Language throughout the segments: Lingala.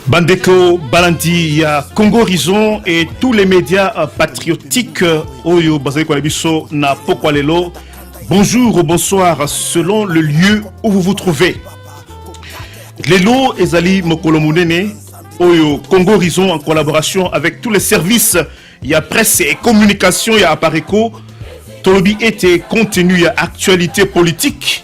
Bandeko Balandi, ya Congo Horizon et tous les médias patriotiques Oyo Bazali Kwalebiso na Pokwalelo. Bonjour ou bonsoir selon le lieu où vous vous trouvez. Lelo Ezali Mokolomunene Oyo Congo Horizon en collaboration avec tous les services. Il y a presse et communication, il y a Apareco. Tolobi était contenu, il y a actualité politique.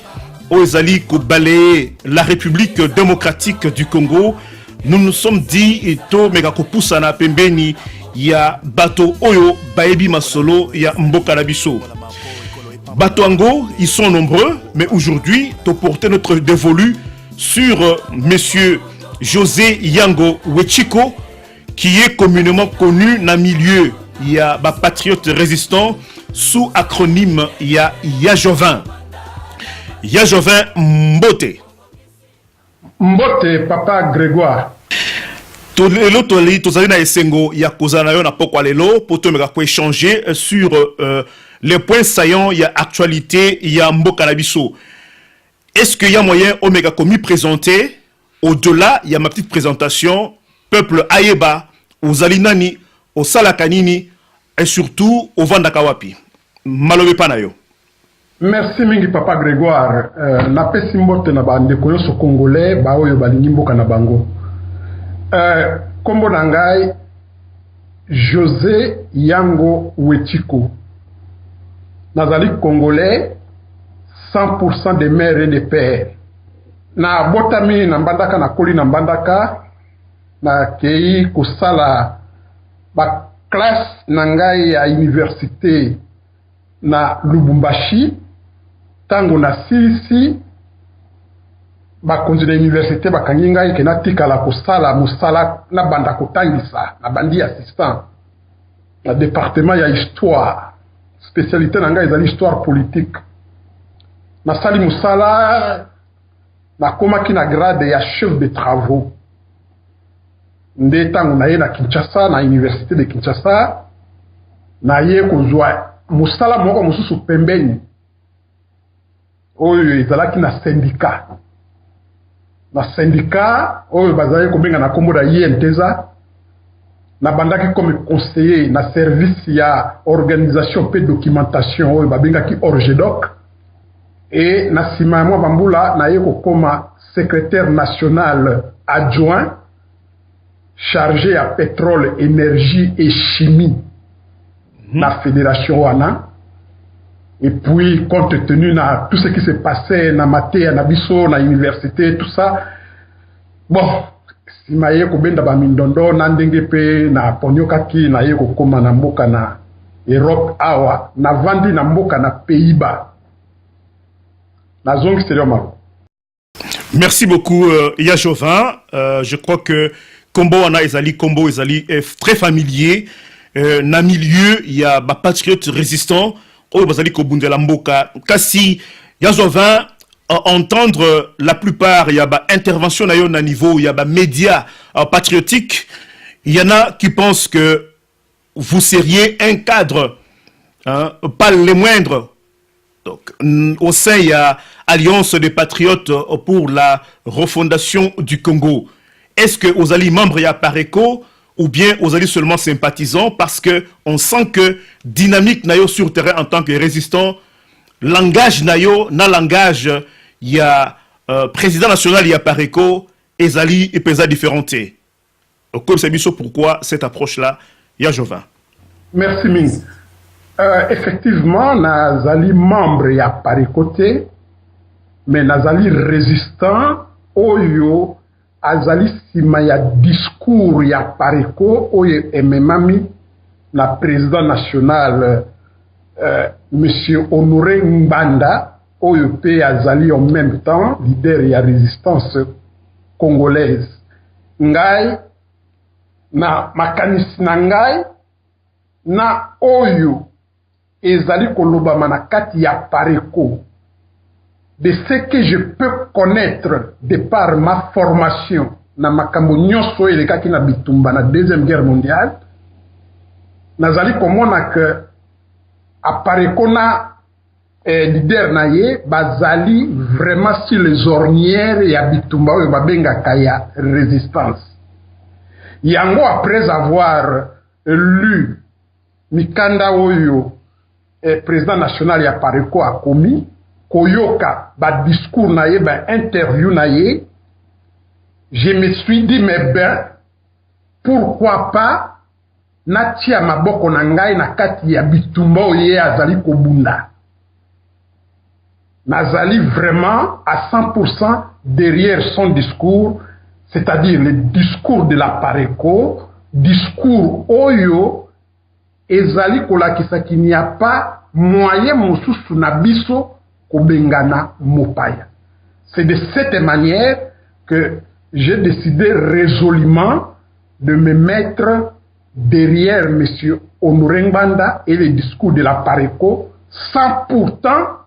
Ezali Kobale, la République démocratique du Congo. Nous nous sommes dit, et to megakopusana pembeni, ya bato oyo, baebi masolo, ya mboka nabiso. Bato ango, ils sont nombreux, mais aujourd'hui, to porter notre dévolu sur monsieur José Yango Wechiko, qui est communément connu dans le milieu, il y a ba patriote résistant, sous acronyme, il y a Yajovin. Yajovin Mbote. Mbote Papa Grégoire. Tolelo toli tozali na esengo ya kozana yo na pokwa lelo poto meka ko échanger sur les points saillants ya actualité ya mboka na biso. Est-ce qu'il y a moyen omega komi présenter au-delà il y a ma petite présentation peuple ayeba ozali nani osalaka nini et surtout ovandaka wapi malobe pa na yo. Merci mingi Papa Grégoire. Na pesi mbote na bandeko nyonso congolais ba oyo balingi mboka na bango. Kombo nangai José Yango Wechiko. Nazali congolais 100% de mère et de père. Na botami na mbandaka na koli na mbandaka na kei kosala ba classe nangai ya université na Lubumbashi. Tango na sisi bakonzi na université bakangi ngai ke natikala kosala musala na banda kotangisa na bandi assistant na département ya histoire spécialité na ngai ezali histoire politique na sali musala na komaki na grade ya chef de travaux nde tango na ye na Kinshasa na université de Kinshasa na ye kozwa musala moko mususu pembeni oyo ezalaki na syndicat oyo bazali kobenga na kombo da INTESA na bandaki comme conseiller na service ya organisation pe documentation oyo babengaki ORGEDOC et na sima mwa bambula na ye kokoma secrétaire national adjoint chargé à pétrole, énergie et chimie na fédération wana. Et puis, compte tenu de tout ce qui s'est passé dans Maté, à Nabiso, dans l'université, tout ça, bon, si je suis kobenda ba mindondo, nandengepe, na ponyokaki, na ye kokoma na mboka na Europe, awa, na vandi na mboka na Pays-Bas. Na zongi sérieux maro. Merci beaucoup, Yajovin. Je crois que Kombo Wana Ezali, Kombo Ezali est très familier. Na milieu, il y a ba patriote résistant. Oh, bazali kobundela mboka kasi Yajovin entendre la plupart il y a ba intervention na yo na niveau il y a ba médias patriotiques, il y en a qui pensent que vous seriez un cadre hein, pas les moindres. Donc au sein il y a Alliance des patriotes pour la refondation du Congo. Est-ce que vous allez membre ya Pareco ou bien vous allez seulement sympathisants parce que on sent que dynamique nayo sur terrain en tant que résistant, langage nayo na langage il y a président national il y a Pareco ezali et pesa différenté. Donc comme c'est biso pourquoi cette approche là Yajovin. Merci Ming. Effectivement nazali membre ya Pareco te mais nazali résistant oyo azali sima ya discours ya Pareco oyo ememami na président national monsieur Honoré Mbanda oyo pe azali en même temps leader ya résistance congolaise. Ngai na makanisi na ngai na oyo ezali kolobama na kati ya Pareco de ce que je peux connaître de par ma formation na makambo nyonso elekaki na bitumba na deuxième guerre mondiale nazali komona que Pareco na leader na ye bazali vraiment sur les ornières ya bitumba oyo babengaka ya résistance yango après avoir lu mikanda oyo président national ya Pareko a commis koyoka ba discours na ye ba interview na ye, je me suis dit mais ben pourquoi pas natia maboko na ngai na kati ya bitumba oye azali kobunda. Nazali vraiment à 100% derrière son discours, c'est-à-dire le discours de la Pareko, discours oyo ezali kolakisa qu'il n'y a pas moyen mosusu na biso kobengana mopaya. C'est de cette manière que j'ai décidé résolument de me mettre derrière M. Honoré Ngbanda et le discours de la Pareko sans pourtant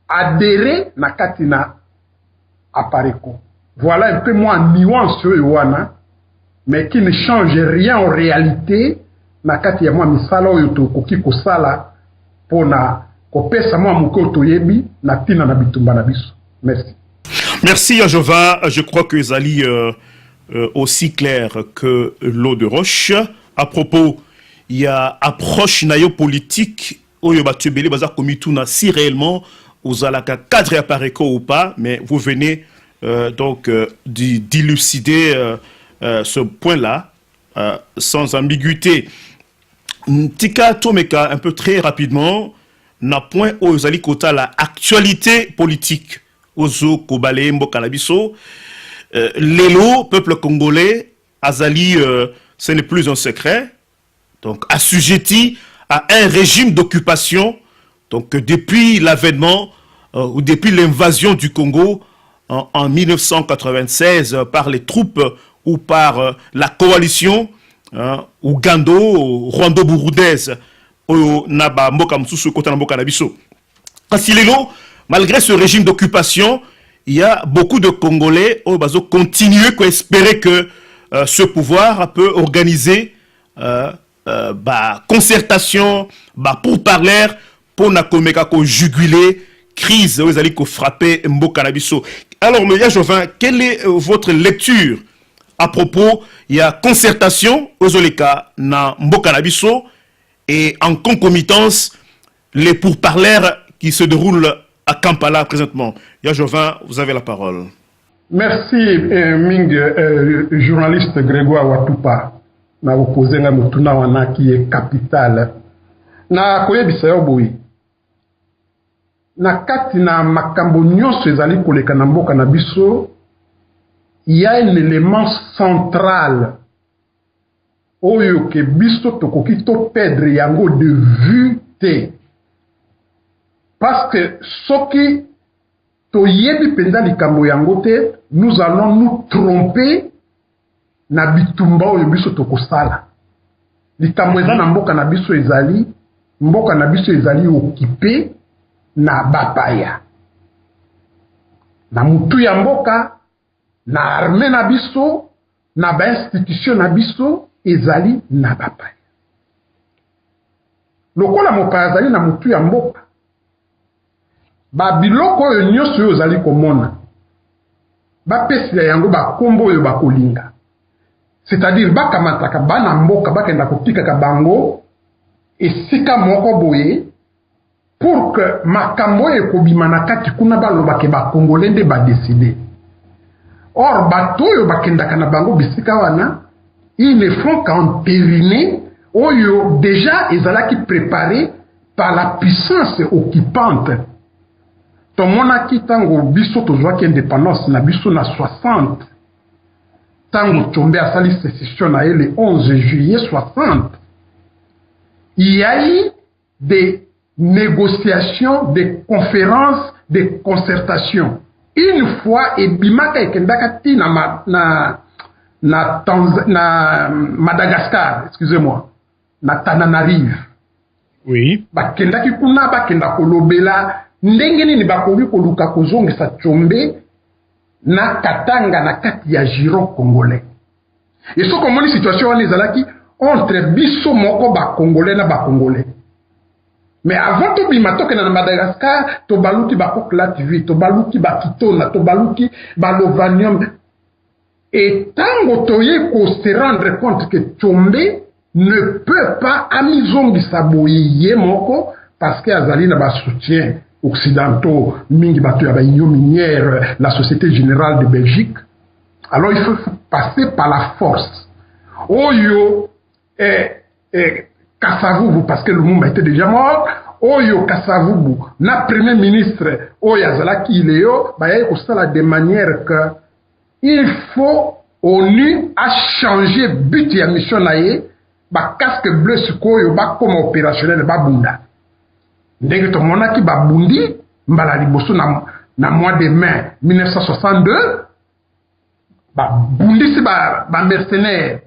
adhérer na katina à Pareko. Voilà un peu moins nuance wana, mais qui ne change rien en réalité na kati ya mwa misala oyo tokoki kosala pona kopesa mwa mukoto yebi na tina na bitumba na biso. Merci. Merci à Jova. Je crois que Zali aussi clair que l'eau de roche. À propos, il y a approche nayo politique oyo batubeli baza komituna si réellement aux alaka cadre à Pareko ou pas, mais vous venez donc d'élucider ce point-là sans ambiguïté. Tika Tomeka, un peu très rapidement, na point aux ali kota la actualité politique. Ozo Kobale Mboka Nabiso, l'élo, peuple congolais, Azali, ce n'est plus un secret, donc assujetti à un régime d'occupation, donc depuis l'avènement ou depuis l'invasion du Congo en 1996 par les troupes ou par la coalition Ougando, Rwando-Burundaise, Naba Mboka Msusu Kota Mboka Nabiso. Kasi l'élo, malgré ce régime d'occupation, il y a beaucoup de Congolais qui continuent à espérer que ce pouvoir peut organiser concertation, pourparlers pour juguler crise où ils frapper Mboka Nabiso. Alors, M. Jovin, quelle est votre lecture à propos? Il y a concertation aux Oleka na Mboka Nabiso et en concomitance les pourparlers qui se déroulent à Kampala présentement. Ya Jovin, vous avez la parole. Merci, Ming, journaliste Grégoire Watupa. Na opposé na mutuna wana qui est capitale. Na koyebisa yo boyi. Na kati na makambo nyonso ezali koleka na mboka na biso, il y a un élément central oyo ke biso tokoki to perdre yango de vue te. Parce que soki toyebi penza likambo yango te, nous allons nous tromper na bitumba oyo biso tokosala. Likambo eza na mboka na biso ezali, mboka na biso ezali occupé na bapaya. Na mutu ya mboka, na armée na biso, na ba institution na biso ezali na bapaya. Lokola mopaya ezali na mutu ya mboka, ba biloko oyo nyonso oyo ozali komona bapesila yango bakombo oyo bakolinga, c'est-à-dire bakamataka bana mboka bakenda kotikaka bango esika moko boye pour que makambo oyo ekobima na kati kuna balobake bakongole nde badeside. Or bato oyo bakendaka na bango bisika wana, ils ne font qu'entériner oyo déjà ezalaki préparé par la puissance occupante. Tomonaki tango biso tozwaki indépendance na biso na 60. Tango Tshombe asali sécession na le 11 juillet 60. Il y a eu des négociations, des conférences, des concertations. Une fois, ebimaka ekendaka ti na Madagascar, excusez-moi, na Tananarive. Oui. Bakendaki kuna bakenda kolobela ndenge nini bakoki koluka kozongisa Tshombe na Katanga na kati ya giron congolais. Et ce qu'on moni situation wana ezalaki entre biso moko ba congolais na ba congolais. Mais avant to bima tokena na Madagascar, to baluki ba Kokla TV, to baluki ba Kitona, to baluki ba Lovanium. Et tant que qu'on se rendre compte que Tchombe ne peut pas amizongi saboye moko parce que Azali n'a pas soutien occidentaux, mingi batu ya union minière, la Société Générale de Belgique. Alors il faut passer par la force. Oyo Kassavubu, parce que le monde était déjà mort. Oyo Kassavubu, na premier ministre Oyazala Kileo, de manière que il faut ONU a changé but et mission naie, casque bleu sukoyo comme opérationnel babunda. Ndenge to monaki babundi mbala liboso na mois de mai 1962 babundi si ba mercenaires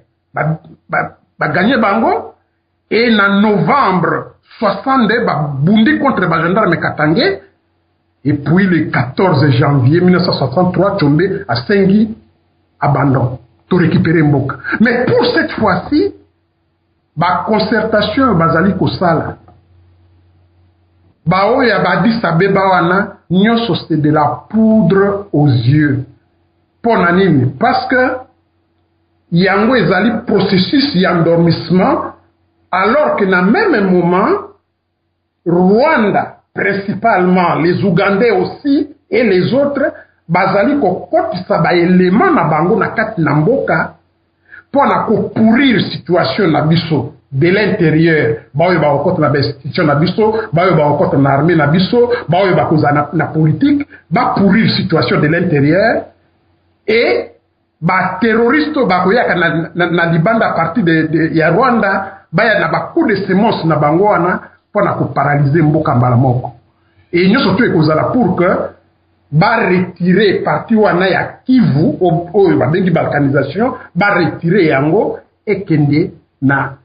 gagné bango et en novembre 62 babundi contre ba gendarme Katangé et puis le 14 janvier 1963 Tchombe a Sengi abandon to récupérer Mboka. Mais pour cette fois-ci ba concertation bazali kosala Bao ya badi sabeba wana nyoso c'est de la poudre aux yeux. Pour nanini parce que yango ezali processus d'endormissement alors que na même moment Rwanda principalement les Ougandais aussi et les autres bazali kokotisa ba élément na bango na kati na mboka pour na ko pourrir situation na biso de l'intérieur, baoyo ba okota na institution na biso, baoyo ba okota na armée na biso, baoyo ba koza na politique, ba pourrir situation de l'intérieur et ba terroriste ba koyaka na libanda à partir de ya Rwanda, ba ya na ba coup de semonce na bango wana pour na ko paralyser mboka mbala moko. Et nous surtout ekozala pour que ba retirer parti wana ya Kivu oyo ba bengi balkanisation, ba retirer yango et kende na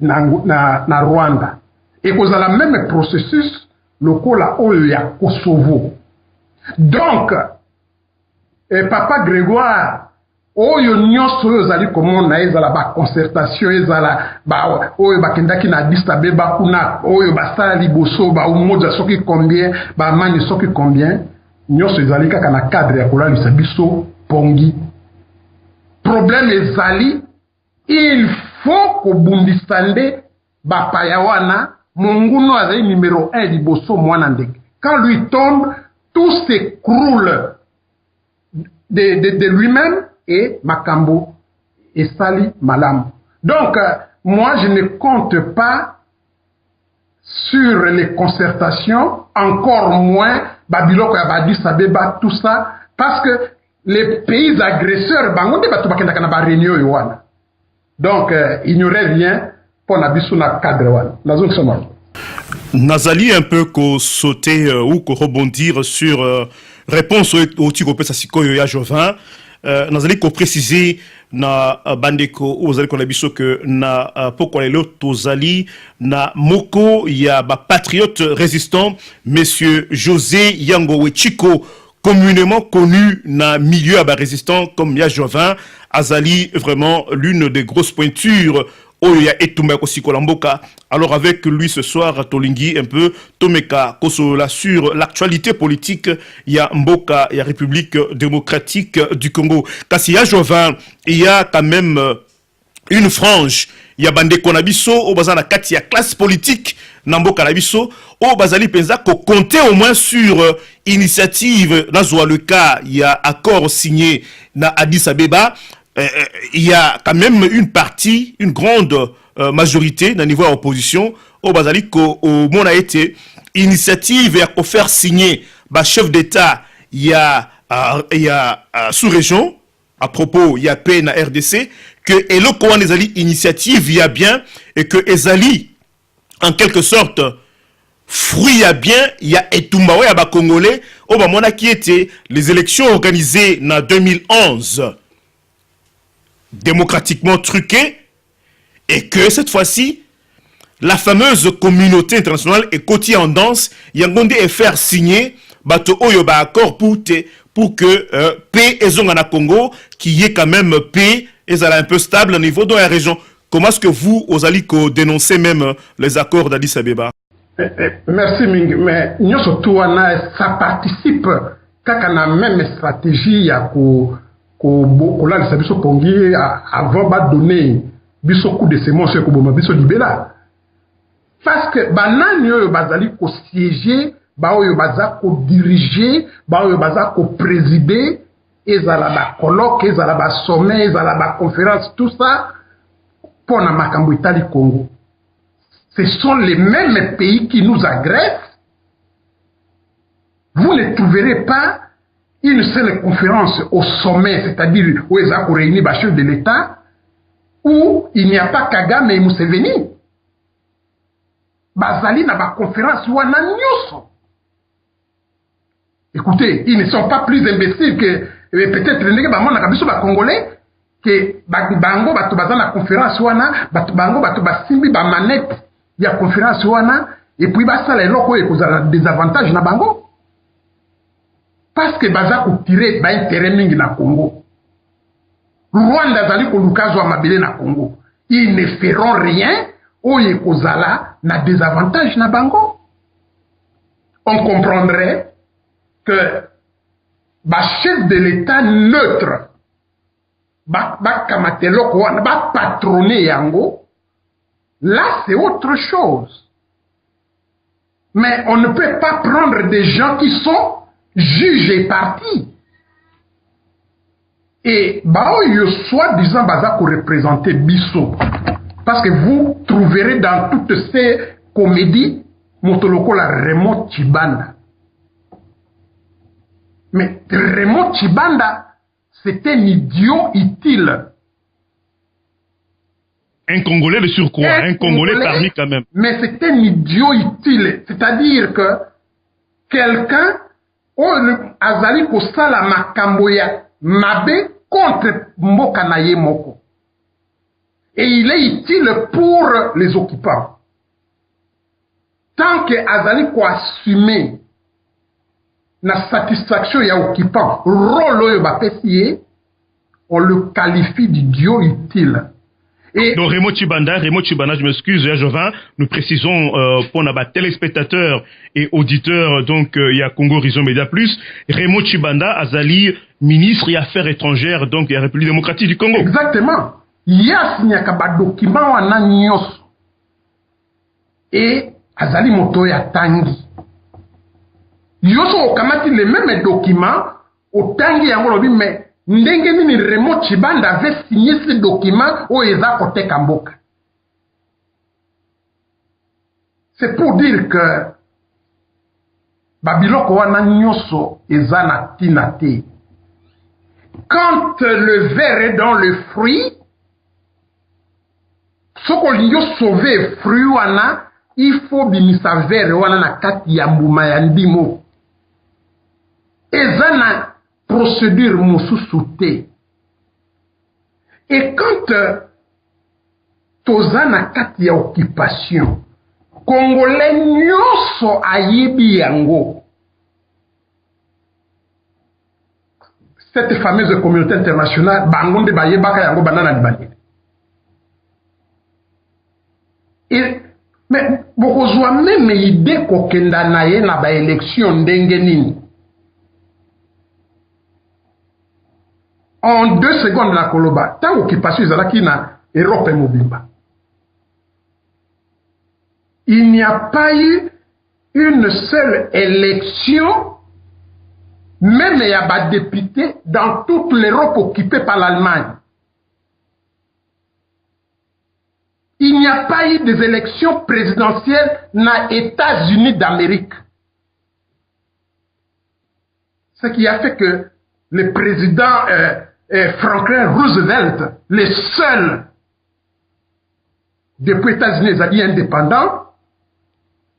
Rwanda. Et cause la même processus lokola oyo ya Kosovo. Donc Papa Grégoire oyo nyonso oyo zali komona ezala ba concertation ezala ba oyo bakendaki na Addis Abeba kuna oyo basala liboso ba umoja soki combien ba mani soki combien nyonso ezali kaka na cadre ya kolalisa biso pongi. Problème ezali il faut que Bundistande Bapayawana, Monguno azali numéro 1 liboso mwana ndeke. Quand lui tombe, tout s'écroule de lui-même et Makambo et Sali Malam. Donc, moi, je ne compte pas sur les concertations, encore moins Babiloko Addis Abeba, tout ça, parce que les pays agresseurs, Bangonde Batubakenda Kanaba réunion Yowana. Donc, il n'y aurait rien pour Nabisu na cadre. Nazali un peu ko sauter ou ko rebondir sur réponse au Tigope Sassikoyo ya Jovin. Nazali ko préciser na bandeko ou zali ko nabiso que na pokolelo tozali na moko ya ba patriote résistant monsieur José Yango Wechiko, communément connu na milieu à bas résistant comme ya Jovin. Azali vraiment l'une des grosses pointures Oya Etumba Kosikolamboka. Alors avec lui ce soir Tolingi un peu Tomeka Kosola sur l'actualité politique ya Mboka ya République démocratique du Congo. Kasi ya Jovin, il y a quand même une frange ya bande konabiso au bazana kati ya classe politique na Mboka nabiso au bazali penza ko compter au moins sur initiative na zoa le cas il y a accord signé na Addis Abeba. Il y a quand même une partie, une grande majorité dans le niveau de l'opposition au Bazali au monde a été initiative et à faire signer par chef d'État il y a sous-région à propos il y a paix na RDC que Elo Kowan Ezali initiative il y a bien et que Ezali en quelque sorte fruit il y a bien il y a Etumbawe à Congolais au Bamona qui était les élections organisées en 2011 démocratiquement truqué et que cette fois-ci la fameuse communauté internationale est côté en danse yangonde et faire signer bato oyoba accord pour que paix et zonga na Congo qui est quand même paix et un peu stable au niveau de la région. Comment est-ce que vous osali ko dénoncer même les accords d'Addis Abeba? Merci Ming, mais nous surtout ça participe kaka na même stratégie ya ko kola les biso pongi avant ba donner biso coup de sémence ko boma biso libela parce que banani oyo bazali ko siéger ba oyo baza ko diriger ba oyo baza ko présider ezala ba colloque ezala ba sommet ezala ba conférence tout ça pour na makambo Italie Congo. Ce sont les mêmes pays qui nous agressent. Vous ne trouverez pas une seule conférence au sommet, c'est-à-dire où ils ont réuni les chefs de l'État, où il n'y a pas Kagame et Museveni. Bazali na ba conférence wana nyoso. Écoutez, ils ne sont pas plus imbéciles que peut-être les Congolais que bango batu bazana conférence wana batu bango batu basimbi ba manette ya conférence wana et puis basala eloko e kozala des avantages na bango parce que baza ko tirer ba intérêt mingi na Congo. Rwanda zali ko lukazo mabele na Congo. Ils ne feront rien oye kozala na des avantages na bango. On comprendrait que ba chef de l'État neutre ba kamatelo ko ba patronner yango. Là, c'est autre chose. Mais on ne peut pas prendre des gens qui sont juges et partis. Et soi-disant, baza pour représenter Bissot. Parce que vous trouverez dans toutes ces comédies, Motoloko la Raymond Tshibanda. Mais Raymond Tshibanda, c'était un idiot utile. Un Congolais de surcroît, un Congolais parmi quand même. Mais c'est un idiot utile. C'est-à-dire que quelqu'un, azali kosala makambo ya mabe contre mboka na ye moko. Et il est utile pour les occupants. Tant que azali ko assumer na satisfaction ya occupant, rôle oyo bapesi, on le qualifie d'idiot utile. Et donc Raymond Tshibanda, je m'excuse, Jovin, nous précisons pour nos téléspectateurs et auditeurs, donc il y a Congo Horizon Média Plus, Raymond Tshibanda, Azali, ministre des Affaires étrangères, donc de la République démocratique du Congo. Exactement. Il y a signé un document en nyos et Azali Motoya Tangi. Yoso okamati les mêmes documents au Tangi yangolobi mais ndenge nini Raymond Tshibanda avait signé ce document au eza kote Kamboka. C'est pour dire que Babiloko wana nyoso eza na tina te. Quand le ver est dans le fruit, soko linyo sauver fruit wana, il faut bimisa ver wana na kati ya mbuma ya ndimo. Eza na procédure mosusu te. Et quand toza na kati ya occupation, Congolais nyoso ayebi yango. Cette fameuse communauté internationale, bangonde bayebaka yango banana libani. Et mais bokozwa même idée kokenda na ye na ba élection ndenge nini. En 2 secondes la Koloba, tant qu'il passe qui na Europe et Mobimba. Il n'y a pas eu une seule élection, même il y a des députés dans toute l'Europe occupée par l'Allemagne. Il n'y a pas eu des élections présidentielles dans les États-Unis d'Amérique. Ce qui a fait que le président Franklin Roosevelt, le seul depuis les États-Unis indépendants,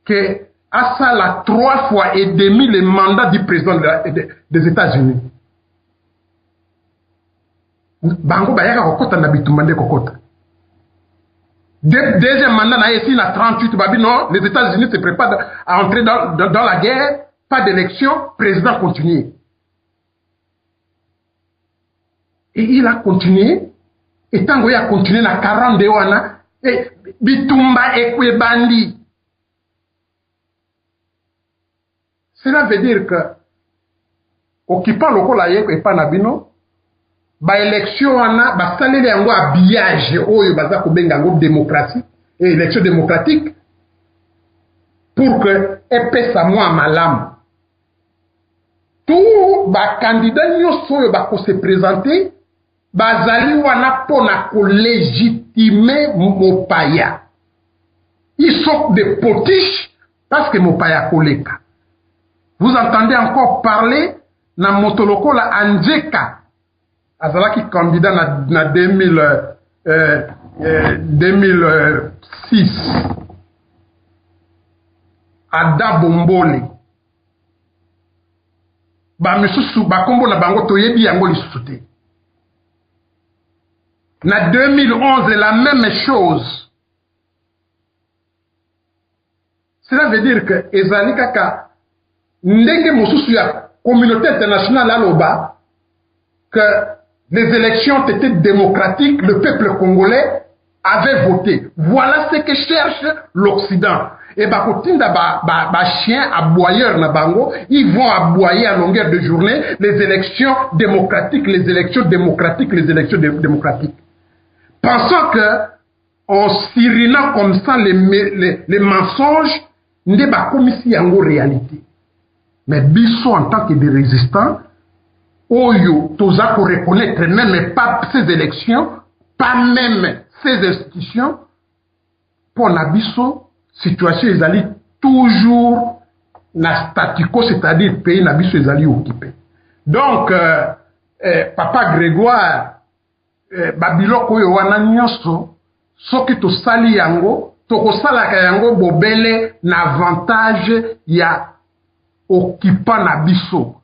qui a ça la 3 fois et demi le mandat du président des États-Unis. Bango bayaka kokota na bitumande kokota. Deuxième mandat na ici na 38 babi non, les États-Unis se préparent à entrer dans la guerre, pas d'élection, président continue. Et il a continué, et tant qu'il a continué na 42 wana, et bitumba ekwe bandi. Cela veut dire que, occupant le col et pas nabino, ba élection wana ba saleli yango habillage oyo baza ko benga yango démocratie et élection démocratique pour que epesa moi malamu tout ba candidat nyonso oyo ba ko se présenter bazali wana pona ko légitimer mopaya. Ils sont des potiches parce que mopaya koleka. Vous entendez encore parler na motoloko la Anjeka azalaki candidat na 2006 Ada Bombole ba misusu ba kombo na bango toyebi yango lisusu te. Na 2011 la même chose. Cela veut dire que ezali kaka ndenge mosusu ya communauté internationale aloba que les élections étaient démocratiques, le peuple congolais avait voté. Voilà ce que cherche l'Occident. Et bakotinda ba chien aboyeur na bango, ils vont aboyer à longueur de journée les élections démocratiques, les élections démocratiques, les élections démocratiques. Pensant que en sirinant comme ça les mensonges, n'est pas comme ici en réalité. Mais biso en tant que des résistants, Oyo, toza pour reconnaître même pas ces élections, pas même ces institutions, pour Nabiso, situation est toujours na statu quo, c'est-à-dire pays Nabiso est occupé. Donc, Papa Grégoire, Babiloko Oyo wana nyonso, soki to sali yango, to sala yango bobele na avantage ya occupant Nabiso.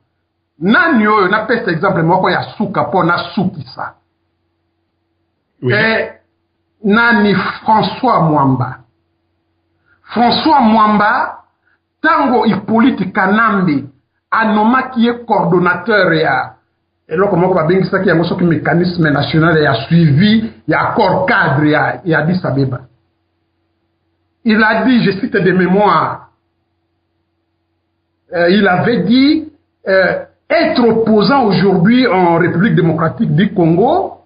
Nani oyo na pesa exemple moko ya suka po na sukisa. Oui. Nani François Mwamba. François Mwamba tango Hippolyte Kanambe anoma qui est coordonnateur ya eloko moko ba bengisa ki yango soki mécanisme national ya suivi ya accord cadre ya Addis Abeba. Il a dit, je cite de mémoire, il avait dit être opposant aujourd'hui en République démocratique du Congo,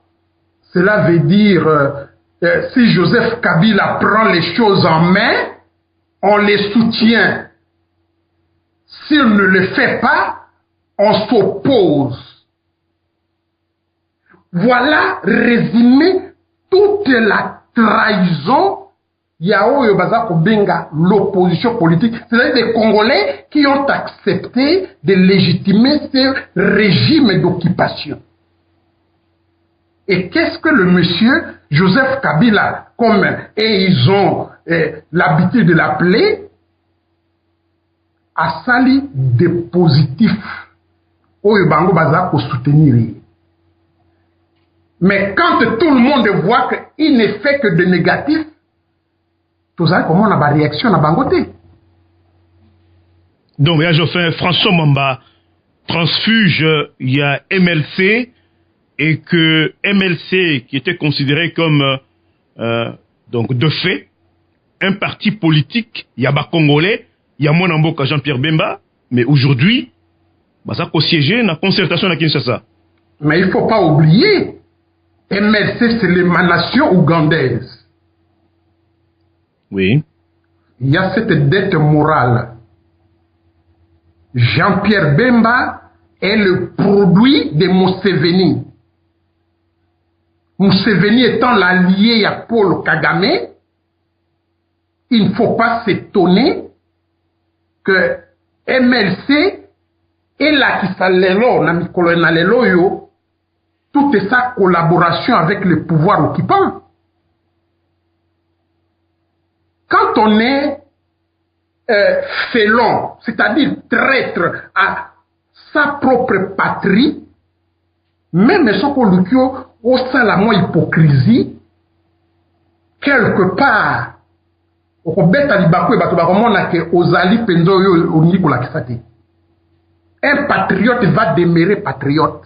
cela veut dire si Joseph Kabila prend les choses en main, on les soutient. S'il ne le fait pas, on s'oppose. Voilà résumé toute la trahison Yao Yobazako Benga, l'opposition politique, c'est-à-dire des Congolais qui ont accepté de légitimer ce régime d'occupation. Et qu'est-ce que le monsieur Joseph Kabila, comme et ils ont l'habitude de l'appeler, a sali des positifs Oyo Bango Bazako soutenir. Mais quand tout le monde voit qu'il ne fait que de négatifs, tout ça, comment on a une réaction à Bangoté? Donc, il y a François Mwamba transfuge, il y a MLC, et que MLC, qui était considéré comme, donc, de fait, un parti politique, il y a Congolais, il y a Mwanamboka Jean-Pierre Bemba, mais aujourd'hui, ça a siégé dans la concertation à Kinshasa. Mais il ne faut pas oublier, MLC, c'est l'émanation ougandaise. Oui. Il y a cette dette morale. Jean-Pierre Bemba est le produit de Museveni. Museveni étant l'allié à Paul Kagame, il ne faut pas s'étonner que MLC et la Kisalelo, Namikolonalelo, toute sa collaboration avec le pouvoir occupant. Quand on est félon, c'est-à-dire traître à sa propre patrie, même si on au salamo hypocrisie, quelque part, un patriote va demeurer patriote.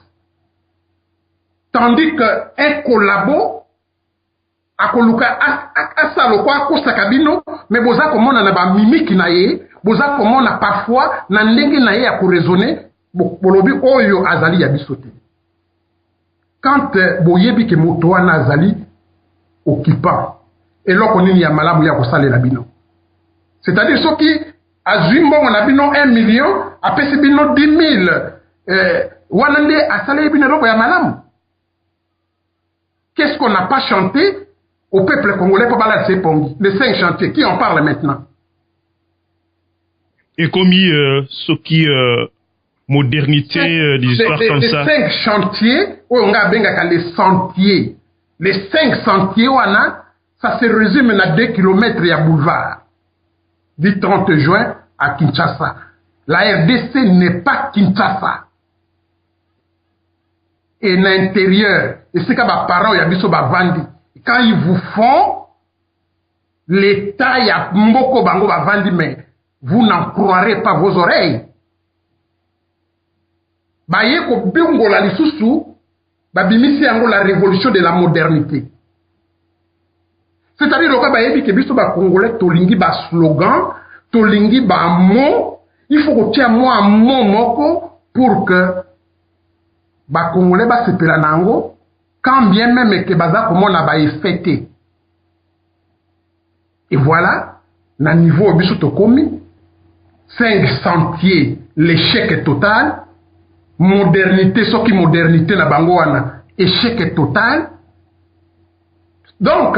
Tandis qu'un collabo, akoluka asalo kwa kosakabino mais boza komona na ba mimiki na ye boza komona parfois na ndenge na ye ya ko raisonner bolobi oyo azali ya bisote quand boyebi ke moto wana azali occupant eloko nini ya malamu ya kosalela bino, c'est-à-dire soki azwi mbongo na bino 1 million apesi bino 10 000 wana nde asaleli bino eloko ya malamu. Qu'est-ce qu'on n'a pas chanté au peuple congolais pour parler de ces pongi, les 5 chantiers, qui en parle maintenant? Et comme ce qui modernité, des histoires comme ça. Les 5 chantiers, on a bien les sentiers. Les 5 sentiers, ça se résume à 2 km à boulevard. Du 30 juin à Kinshasa. La RDC n'est pas Kinshasa. Et l'intérieur, et c'est comme les parents, quand ils vous font l'état, il y a mboko bango bavandi, mais vous n'en croirez pas vos oreilles. Baye ko bingo la lisusu, babimisi yango la révolution de la modernité. C'est-à-dire que bayebi ke biso ba congolais tolingi ba slogan, tolingi ba mot, il faut que tu aies moi un mot moko pour que ba congolais ba sepela nango quand bien même que baza komona ba effecté. Et voilà, na niveau biso tokomi 5 sentiers, l'échec total. Modernité, ce qui modernité na bango wana, échec total. Donc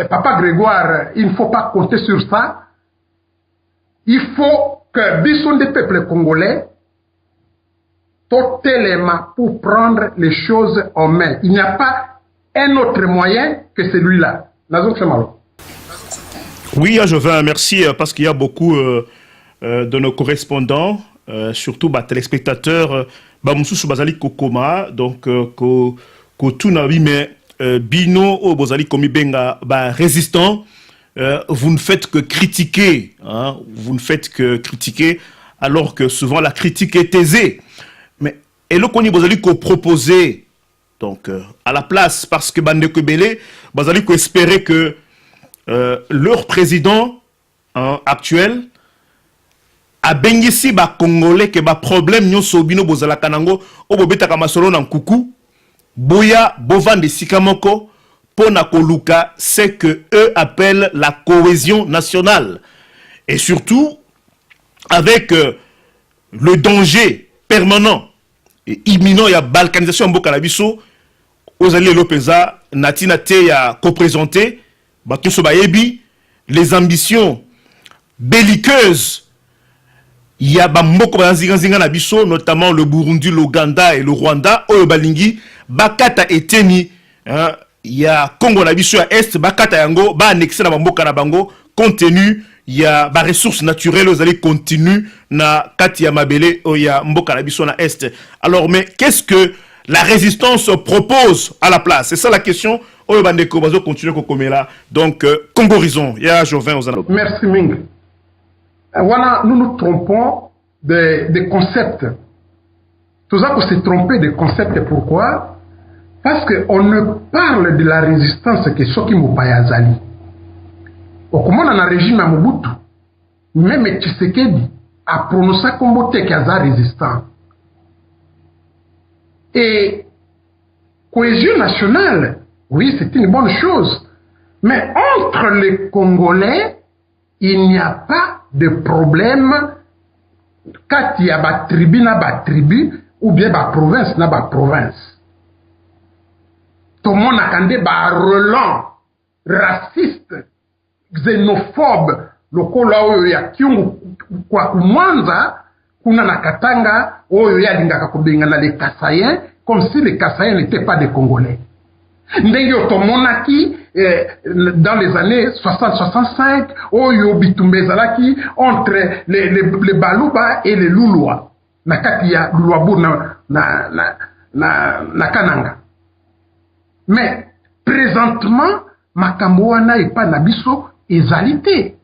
Papa Grégoire, il ne faut pas compter sur ça. Il faut que bisson des peuples congolais totalement pour prendre les choses en main. Il n'y a pas un autre moyen que celui-là. Oui, Jovan, merci parce qu'il y a beaucoup de nos correspondants, surtout téléspectateurs, Moussou Bazali Kokoma, donc Kotunabi, mais Bino ou Bozali Komi Benga résistant, vous ne faites que critiquer, hein, vous ne faites que critiquer, alors que souvent la critique est aisée. Mais et le Koni Bozali ko proposer, donc à la place, parce que Bande Kebele, Bozali ko espérer que leur président actuel a bengisi ba Congolais que ba problème nyo sobino bozala kanango o bobeta kamasolo na nkuku boya bovande sikamoko pona koluka, c'est que eux appellent la cohésion nationale, et surtout avec le danger permanent et imminent ya balkanisation mboka na biso ozali lopeza natina te ya co-présenté batoso bayebi les ambitions belliqueuses. Il y a bamoko banzinga na biso, notamment le Burundi, l'Ouganda et le Rwanda, oyo balingi bakata eteni, il y a Congo na biso ya est bakata yango ba annexer na bamboka na bango, compte tenu il y a ba ressources naturelles aux allez continue na kati ya mabele o ya mboka na biso na est. Alors mais qu'est-ce que la résistance propose à la place? C'est ça la question. Oyo bandeko bazo continuer ko komela. Donc Congo Horizon, il y a Jovan aux anneaux. Merci Ming. Voilà, nous nous trompons des concepts. Tout ça qu'on s'est trompé des concepts, pourquoi? Parce qu'on ne parle de la résistance que Soki Mupayazali. Au comment on a un régime à Mobutu, même Tshisekedi a prononcé comme Tekaza résistant. Et cohésion nationale, oui, c'est une bonne chose. Mais entre les Congolais, il n'y a pas de problème quand il y a ba tribu na ba tribu ou bien ba province na ba province. Tout le monde a kandé ba relan raciste, xénophobe, lokola oyo ya kiungu kwa kumwanza kuna na Katanga oyo ya lingaka kubengana les Kassaïens comme si les Kassaïens n'étaient pas des Congolais. Ndenge otomonaki dans les années 60-65, oyo bitumbezalaki entre les Baluba et les Lulua, nakati ya Luabu na Kananga. Mais présentement, makambo wana epa na biso ezalité.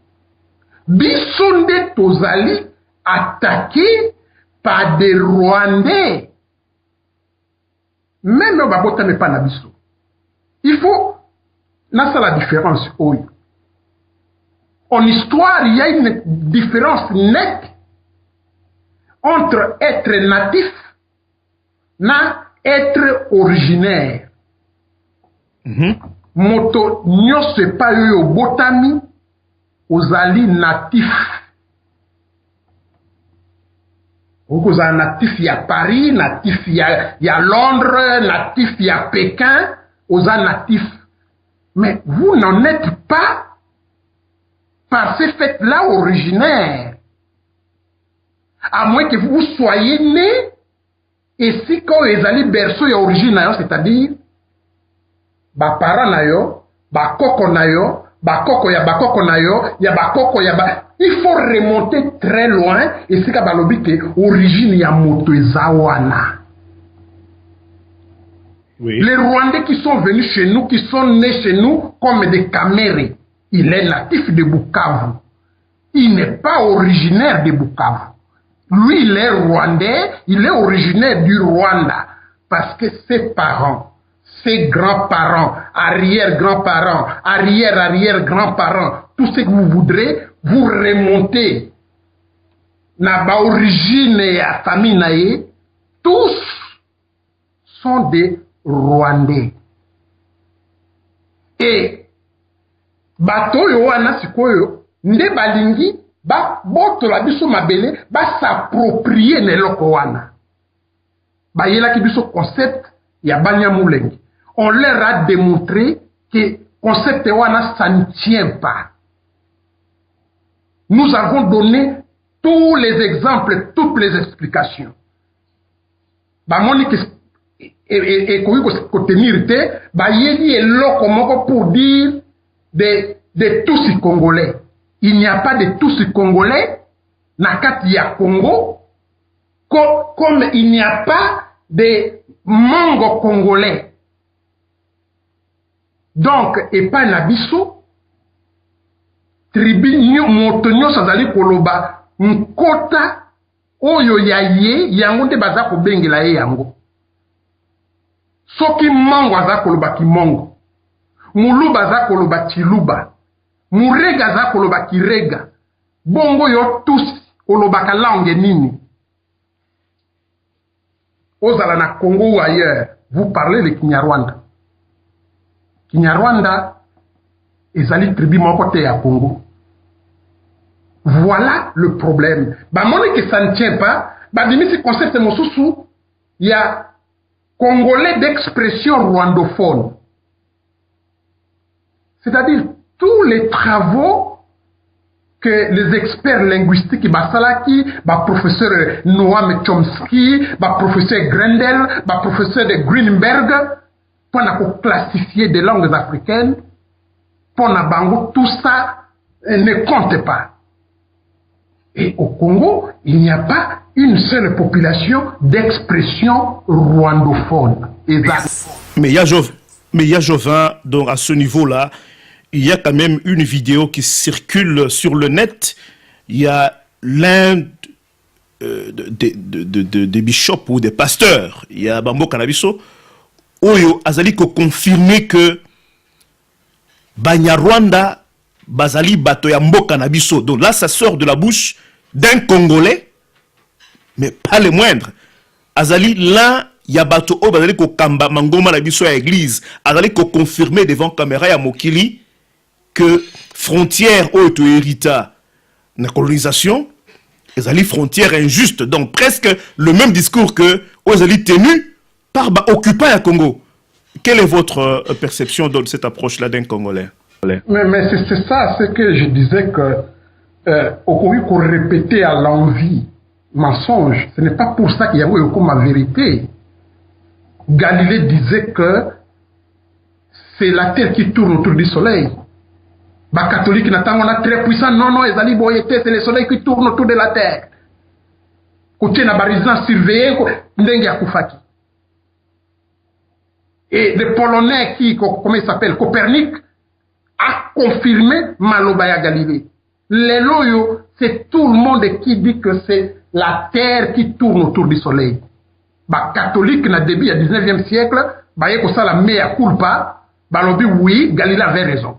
Biso nde tozali attaqué par des Rwandais. Même babota n'est pas na biso. Il faut, là c'est la différence. Oui. En histoire, il y a une différence nette entre être natif na être originaire. Moto nyose pa yo botami ozali natif. Oza natif ya Paris, natif ya Londres, natif ya Pékin, oza natif. Mais vous n'en êtes pas par ce fait-là originaire. À moins que vous soyez né, et si quand vous allez berceau ya origine, c'est-à-dire, ba parents na yo, ba koko na yo, ba koko ya ba koko na yo, ya ba koko ya ba... Il faut remonter très loin, et c'est comme balobi que origine ya moto ezawana. Oui. Les Rwandais qui sont venus chez nous, qui sont nés chez nous comme des Camérés, il est natif de Bukavu. Il n'est pas originaire de Bukavu. Lui, il est Rwandais, il est originaire du Rwanda. Parce que ses parents, ses grands-parents, arrière-grands-parents, arrière-arrière-grands-parents, tout ce que vous voudrez, vous remontez. Na ba origine ya famille nae, tous sont des Rwandais. Et bato yo wana sikoyo nde balingi ba boto la biso mabele ba s'approprier neloko wana. Ba yela ki biso concept ya Banyamulenge. On leur a démontré que concept wana ça ne tient pas. Nous avons donné tous les exemples, toutes les explications. Ba moni que et qu'on tenir te ba yeli eloko moko pour dire de tous Congolais. Il n'y a pas de tous Congolais na kati ya Congo comme il n'y a pas de Mongo Congolais. Donc, et pas na biso tribu moto nyonso azali koloba nkota oyo ya ye yango nde baza kobengela ye yango. Soki Mongo aza koloba Kimongo, Muluba aza koloba Chiluba, Murega aza koloba Kirega, bongo yo tous olobaka langue nini. Ozala na Congo ou ailleurs, vous parlez le Kinyarwanda. Kinyarwanda ezali tribu moko te ya Congo. Voilà le problème. Bah moni que ça ne tient pas, bah dimi ce concept mosusu, il y a Congolais d'expression rwandophone. C'est-à-dire tous les travaux que les experts linguistiques, Basalaki, professeur Noam Chomsky, professeur Grendel, professeur de Greenberg, pour classifier des langues africaines, pour Bango, tout ça ne compte pas. Et au Congo, il n'y a pas une seule population d'expression rwandophone. Mais il y a Jovin, donc à ce niveau-là, il y a quand même une vidéo qui circule sur le net. Il y a l'un des bishops ou des pasteurs, il y a Bambo Kanabiso, Oyo Azali ko confirmer que Banyarwanda Bazali Bato ya Mboka Nabiso. Donc là, ça sort de la bouche d'un Congolais, mais pas le moindre. Azali là, ya Bato O Bazali ko Kamba Mangoma Nabiso ya église. Azali ko confirmer devant caméra ya Mokili que frontière au hérita la colonisation, Azali frontière injuste. Donc presque le même discours que Azali tenu par occupant à Congo. Quelle est votre perception de cette approche-là d'un Congolais? Mais c'est ça, c'est que je disais que au lieu qu'on répétait à l'envie mensonge, ce n'est pas pour ça qu'il y a eu comme la vérité. Galilée disait que c'est la terre qui tourne autour du soleil. Les catholiques n'attendent très puissant, non, c'est le soleil qui tourne autour de la terre. Côté na résidence surveillée, ndenge ya kufaki. Et le Polonais qui, comment il s'appelle, Copernic, a confirmé Malobaya Galilée. Les loyaux, c'est tout le monde qui dit que c'est la terre qui tourne autour du soleil. Les catholiques, na début du 19e siècle, baye ko ça la mea culpa, balobi oui, Galilée avait raison.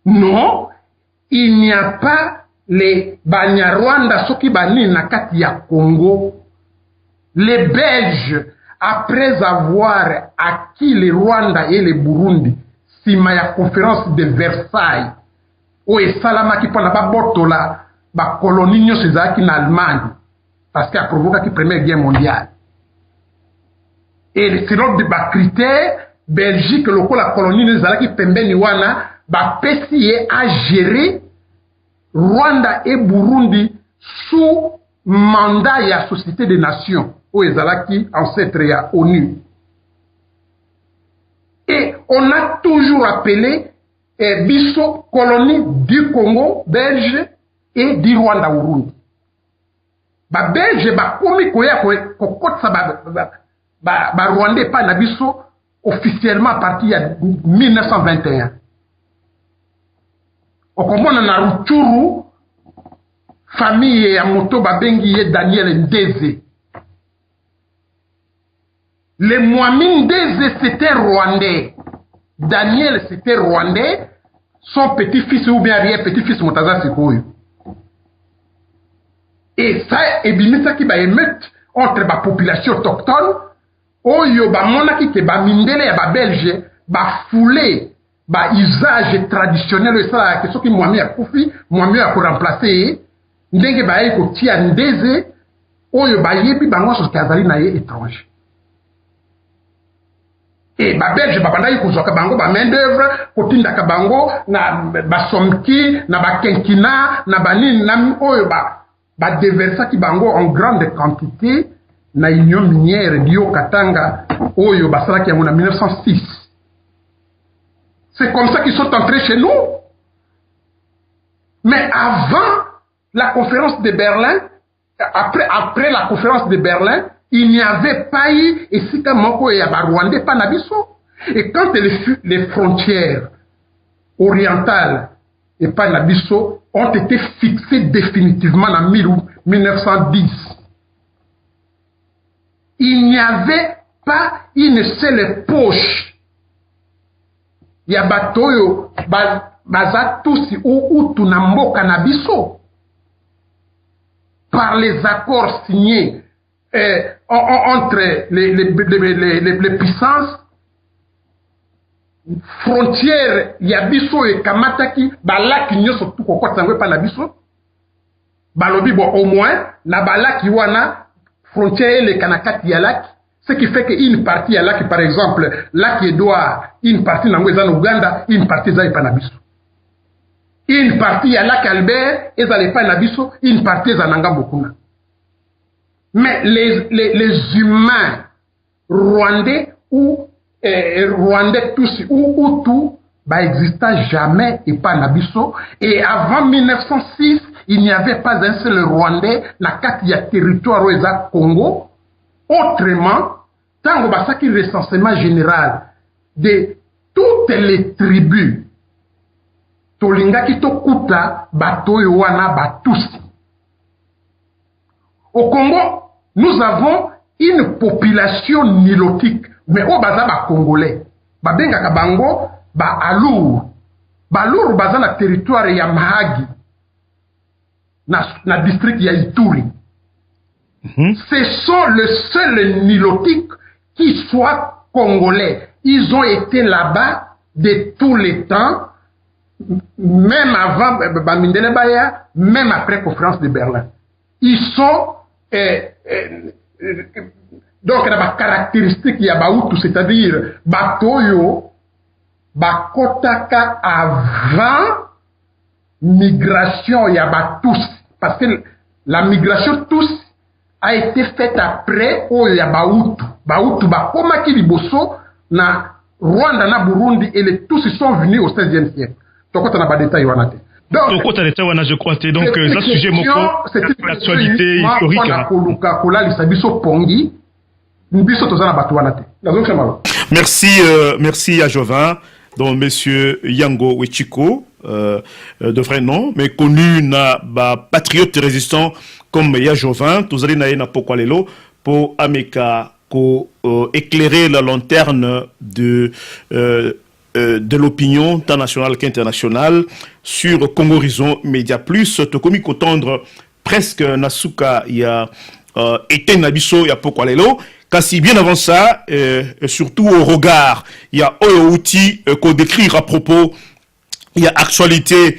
Non, il n'y a pas les Banyarwanda soki bani na kati ya Congo. Les Belges après avoir acquis le Rwanda et le Burundi, sima ya conférence de Versailles, où esalamaki mpona babotola bakolonie nyonso ezalaki na Allemagne, parce qu'il a provoqué la Première Guerre mondiale. Et selon des critères, Belgique, la colonie ezalaki pembeni wana, bapesi ye a gérer Rwanda et Burundi sous mandat ya Société des Nations, où ezalaki ancêtre ya ONU. Et on a toujours appelé Bisso colonie du Congo belge et du Rwanda Burundi. Ba belge ba komi koya kokotsa ba Rwandais pas na biso officiellement à partir de 1921. Okomona na Rutshuru famille ya moto babengi ye Daniel Ndeze. Le Mwami Ndeze c'était rwandais. Daniel c'était rwandais. Son petit-fils ou bien arrière-petit-fils Moutaza Sikoyo. Et ça, ebimisa qui va émettre entre la population autochtone, oyo ba monaki ke ba mindele ya ba belge, ba foulé, ba usage traditionnel et ça que ce qui Mwami a koufi, Mwami a pour remplacer, ndenge ba yeko tia Ndeze, oyo ba yebi bango so kazali na ye étranger. Et ba belge ba bandaki kuzoka bango ba main d'œuvre, kotinda ka bango na ba somki, na ba kenkina, na ba nini na oyo ba déversa ki bango en grande quantité na union minière d'Io Katanga oyo basalaki yango na 1906. C'est comme ça qu'ils sont entrés chez nous. Mais avant la conférence de Berlin, après la conférence de Berlin, il n'y avait pas eu ici comme Moko et Rwandais pas nabiso. Et quand les frontières orientales et pas nabiso ont été fixées définitivement en 1910, il n'y avait pas une seule poche. Il y a batoyo bazatusi ou tunambo kanabiso par les accords signés entre les puissances. Frontière yabiso et kamataki balaki nyoso tout kokota sangwe pa nabiso balobi bon au moins na balaki wana frontière les kanakati ya laki, ce qui fait que une partie ya laki, par exemple laki Edouard, une partie nango eza na Uganda, une partie eza pa nabiso, une partie ya laki Albert eza pa nabiso, une partie eza na ngambo kuna. Mais les humains rwandais ou Rwandais tous ou tout bah exista jamais et pas nabiso. Et avant 1906 il n'y avait pas un seul Rwandais na kati ya territoire oeza Congo. Autrement, tango basaki recensement général de toutes les tribus tolingaki tokuta batoyo wana batusi. Au Congo, nous avons une population nilotique. Mais au baza ba congolais, ba benga kabango, ba alour. Ba alour baza na territoire ya Mahagi, na district ya Ituri. Ce sont le seul nilotique qui soit congolais. Ils ont été là-bas de tous les temps, même avant Bamindele Baya, même après la conférence de Berlin. Ils sont donc il y a des caractéristiques il y a baoutou, c'est-à-dire batoyo bakotaka avant migration il y a tous, parce que la migration tous a été faite après où il y a baoutou bakoma ki liboso na Rwanda na Burundi et les tous sont venus au 16e siècle. Donc on a pas de détails wanate. Donc, je crois que donc ça sujet moko l'actualité historique. Merci à Jovin, donc monsieur Yango Wechiko, de vrai nom, mais connu na patriote résistant comme ya Jovin, tous allez na Pokwalelo pour Ameka ko éclairer la lanterne de l'opinion tant nationale qu'internationale sur Congo Horizon Média Plus, tokomi kotendre presque nasuka ya ete nabiso ya Pokwalelo Kasi bien avant ça, surtout au regard, il y a un outil qu'on décrire à propos, il y a actualité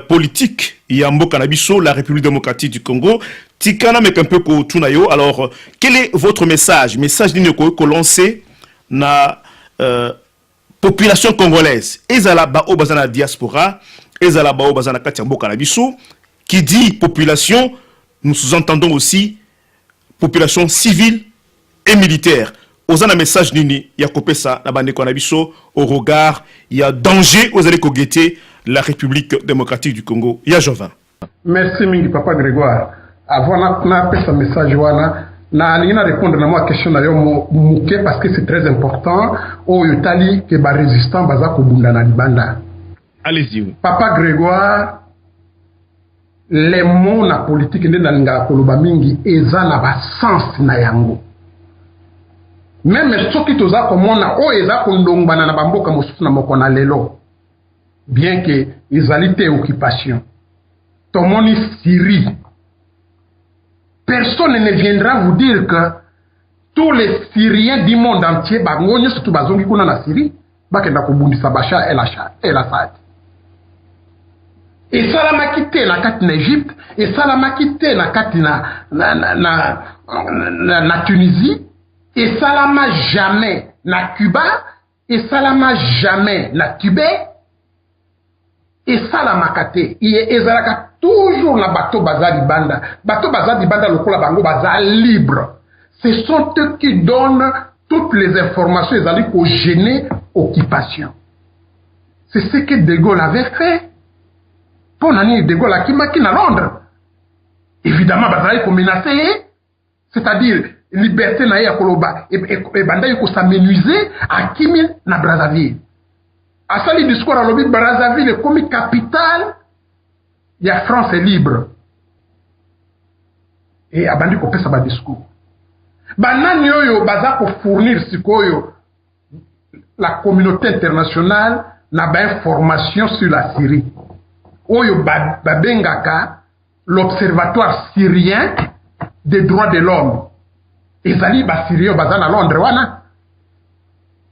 politique, il y a Mbokanabiso, la République démocratique du Congo. Tikana mek un peu ko tunayo. Alors, quel est votre message? Message d'ineko ko lancé na population congolaise. Ezala bao bazana diaspora, ezala bao bazana katia Mbokanabiso. Qui dit population, nous sous-entendons aussi population civile et militaire. Aux un message nini, il y a copé ça, la bande Konabiso, au regard, il y a danger aux allées guetter la République démocratique du Congo. Il y a Jovin. Merci mingi papa Grégoire. Avant na pesa message wana na nina répondre na moi question na yo muke parce que c'est très important o yotali ke ba résistant baza ko bunda na libanda. Allez-y. Papa Grégoire, les mots na politique nde nalinga koloba mingi eza na ba sens na yango. Même soki toza komona o eza kondongbana na bamboka mosusu na mokona lelo, bien que ezali te occupation. Tomoni Syrie. Personne ne viendra vous dire que tous les Syriens du monde entier bangonye surtout bazongi kuna na Syrie bakenda kobundisa Bachar el-Assad. Et ça l'a quitté na kati na Égypte, et ça l'a quitté na kati na Tunisie, et ça l'a jamais na Cuba, et ça l'a jamais na Tibet, et ça l'a makate. Et ezalaka toujours na bateau bazali banda. Bateau bazali banda lokola bango bazali libre. Ce sont eux qui donnent toutes les informations ezali ko gêner occupation. C'est ce que De Gaulle avait fait. Pour nani De Gaulle a kimaki na Londres. Évidemment bazali ko menacer, c'est-à-dire liberté na ya koloba et banda yiko s'amenuiser à Kimi na Brazzaville. À ça, le discours à l'objet Brazzaville est comme capitale, il y a France est libre. Et à bandi ko pesa ba discours. Banani yoyo baza ko fournir sikoyo la communauté internationale na ba information sur la Syrie. Oyo babengaka l'observatoire syrien des droits de l'homme. Ezali ba Syrio baza na Londres wana.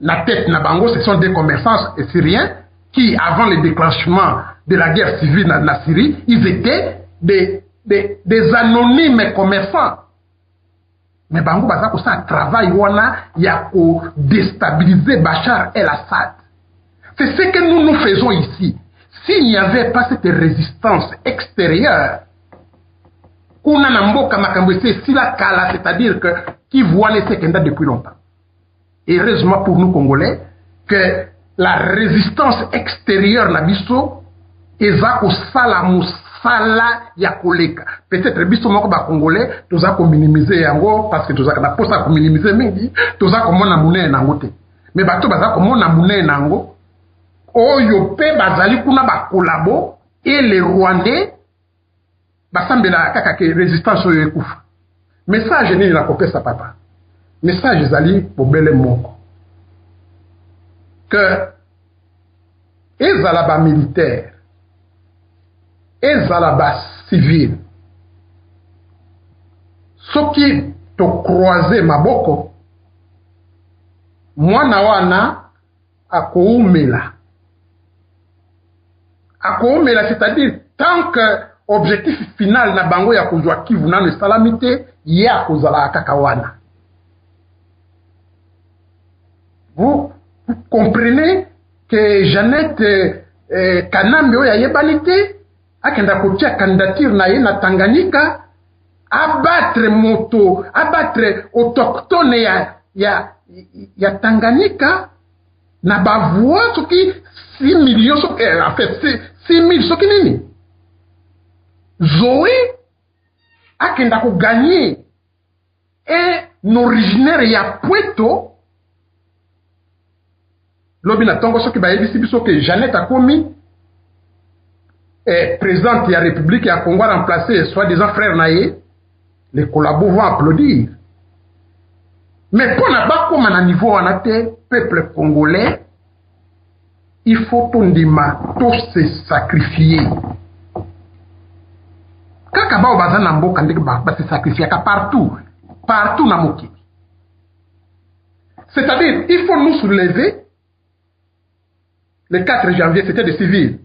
La tête na bango, ce sont des commerçants syriens qui, avant le déclenchement de la guerre civile na Syrie, ils étaient des anonymes commerçants. Mais bango baza ko sa travail wana ya ko déstabiliser Bachar el-Assad. C'est ce que nous faisons ici. S'il n'y avait pas cette résistance extérieure, kuna na mboka makambo si la kala, c'est-à-dire que qui voit les sekenda depuis longtemps. Et heureusement pour nous Congolais que la résistance extérieure na biso eza ko sala musala ya koleka. Peut-être biso moko ba Congolais toza ko minimiser yango parce que toza na posa ko minimiser mingi, toza ko mona munene nango te. Mais bato baza ko mona munene nango oyo pe bazali kuna ba kolabo et les Rwandais basambela kaka ke résistance oyo ekufa. Message nini na kopesa papa? Message zali pobele moko que ezala ba militaire, ezala ba civil, soki to croiser maboko mwana wana akoumela, c'est-à-dire tant que objectif final na bango ya kozwa Kivu na salamité ya kozala kakawana. Vous comprenez que Jeannette Kanambe oya yebanite akenda kotia candidature na ye na Tanganyika abattre autochtone ya Tanganyika na bavoie soki 6 millions soki en fait 6 000 soki nini Zoé akenda ko gagner un originaire ya Puerto lobi na tongo soki bayebisi biso ke Jeannette akomi présidente de la République ya Congo a remplacé soi-disant frère naye, les collabos vont applaudir. Mais pour na bakoma na niveau wana te peuple congolais, il faut tondima tous se sacrifier. Kaka ba bazana mboka ndeke ba se sacrifier ka partout na mokili. C'est-à-dire, il faut nous soulever. Le 4 janvier, c'était des civils.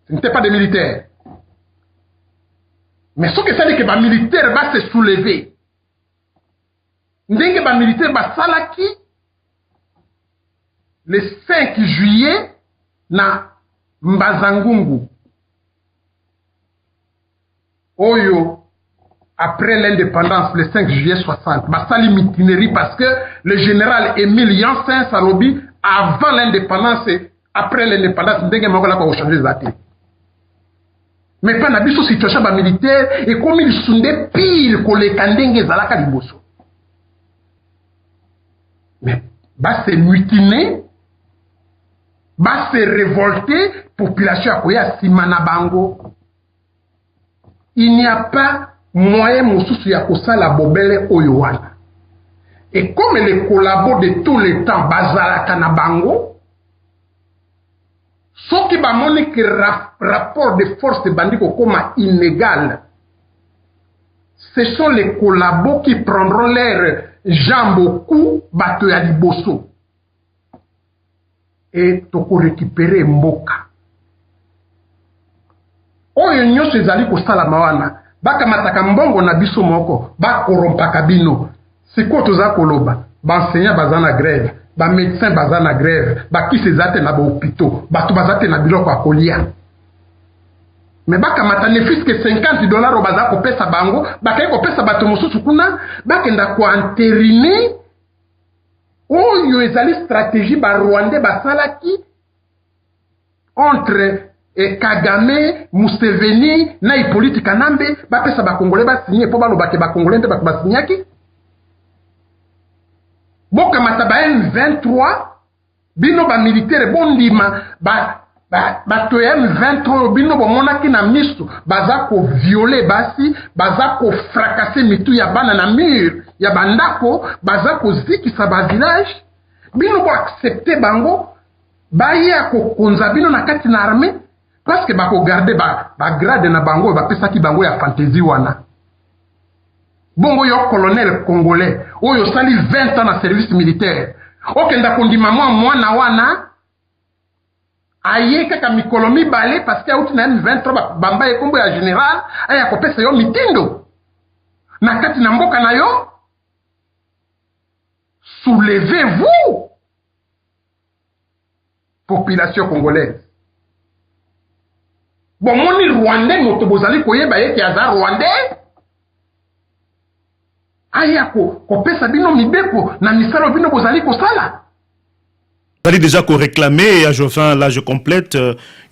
Ce n'était pas des militaires. Mais ce que ça dit que les militaires vont se soulever. Les militaires vont salaki le 5 juillet na Mbazangungu. Oyo, après l'indépendance, le 5 juillet 60, Bassali mutinerie parce que le général Émile Janssen Salobi, avant l'indépendance et après l'indépendance, ndenge moko la ko changer les athées. Mais pas na biso situation ba militaire et comme ils sont des pires que les kandenge zalaka liboso. Mais ba se mutiner, ba se révolter, population akoya simana bango. Il n'y a pas moyen mosusu ya kosala bobele oyo wana. Et comme les collabos de tous les temps bazalaka na bango, ce qui va montrer que rapport de force de bandits comme inégal, ce sont les collabos qui prendront leur jambe au cou, bateau ya liboso. Et toko récupérer mboka. Oyo nyonso ezali kosala mawana, baka mataka mbongo na biso moko, ba korompaka bino. Siko toza koloba, ba enseignant bazana grève. Ba médecin baza na grève, ba ki sezate na ba hôpitaux, ba to bazate na biloko akolia. Mais baka matane fiske $50 o baza ko pesa bango, baka ko pesa bato mosusu kuna, baka nda ko entériner oyo ezali stratégie ba Rwandais basalaki entre Kagame, Museveni na Hippolyte Kanambe, ba pesa ba Congolais ba signer po ba lobake ba Congolais nde ba signaki. Boka mataba M23 bino ba militaire bondima ba to M23 bino bomonaki na misu baza ko violer basi baza ko fracasser mitu ya bana na mur ya bandako baza ko zikisa ba village bino bo accepter bango baya ko konza bino na kati na armée parce que ba ko garder ba grade na bango ba pesa ki bango ya fantasy wana. Bongo yo colonel congolais, oyo sali 20 ans na service militaire. Okenda kondima mwana wana aye kaka mikolo mibale parce que auti na 23 bamba e kombo ya général aya kopesa yo mitindo. Na kati na mboka na yo soulevez-vous population congolaise. Bon moni Rwandais moto bozali koyeba ye ki aza Rwandais. Ayako, kopesa bino mibeko na misalo bino bozali kosala. Bazali déjà qu'on réclamait, et enfin là je complète,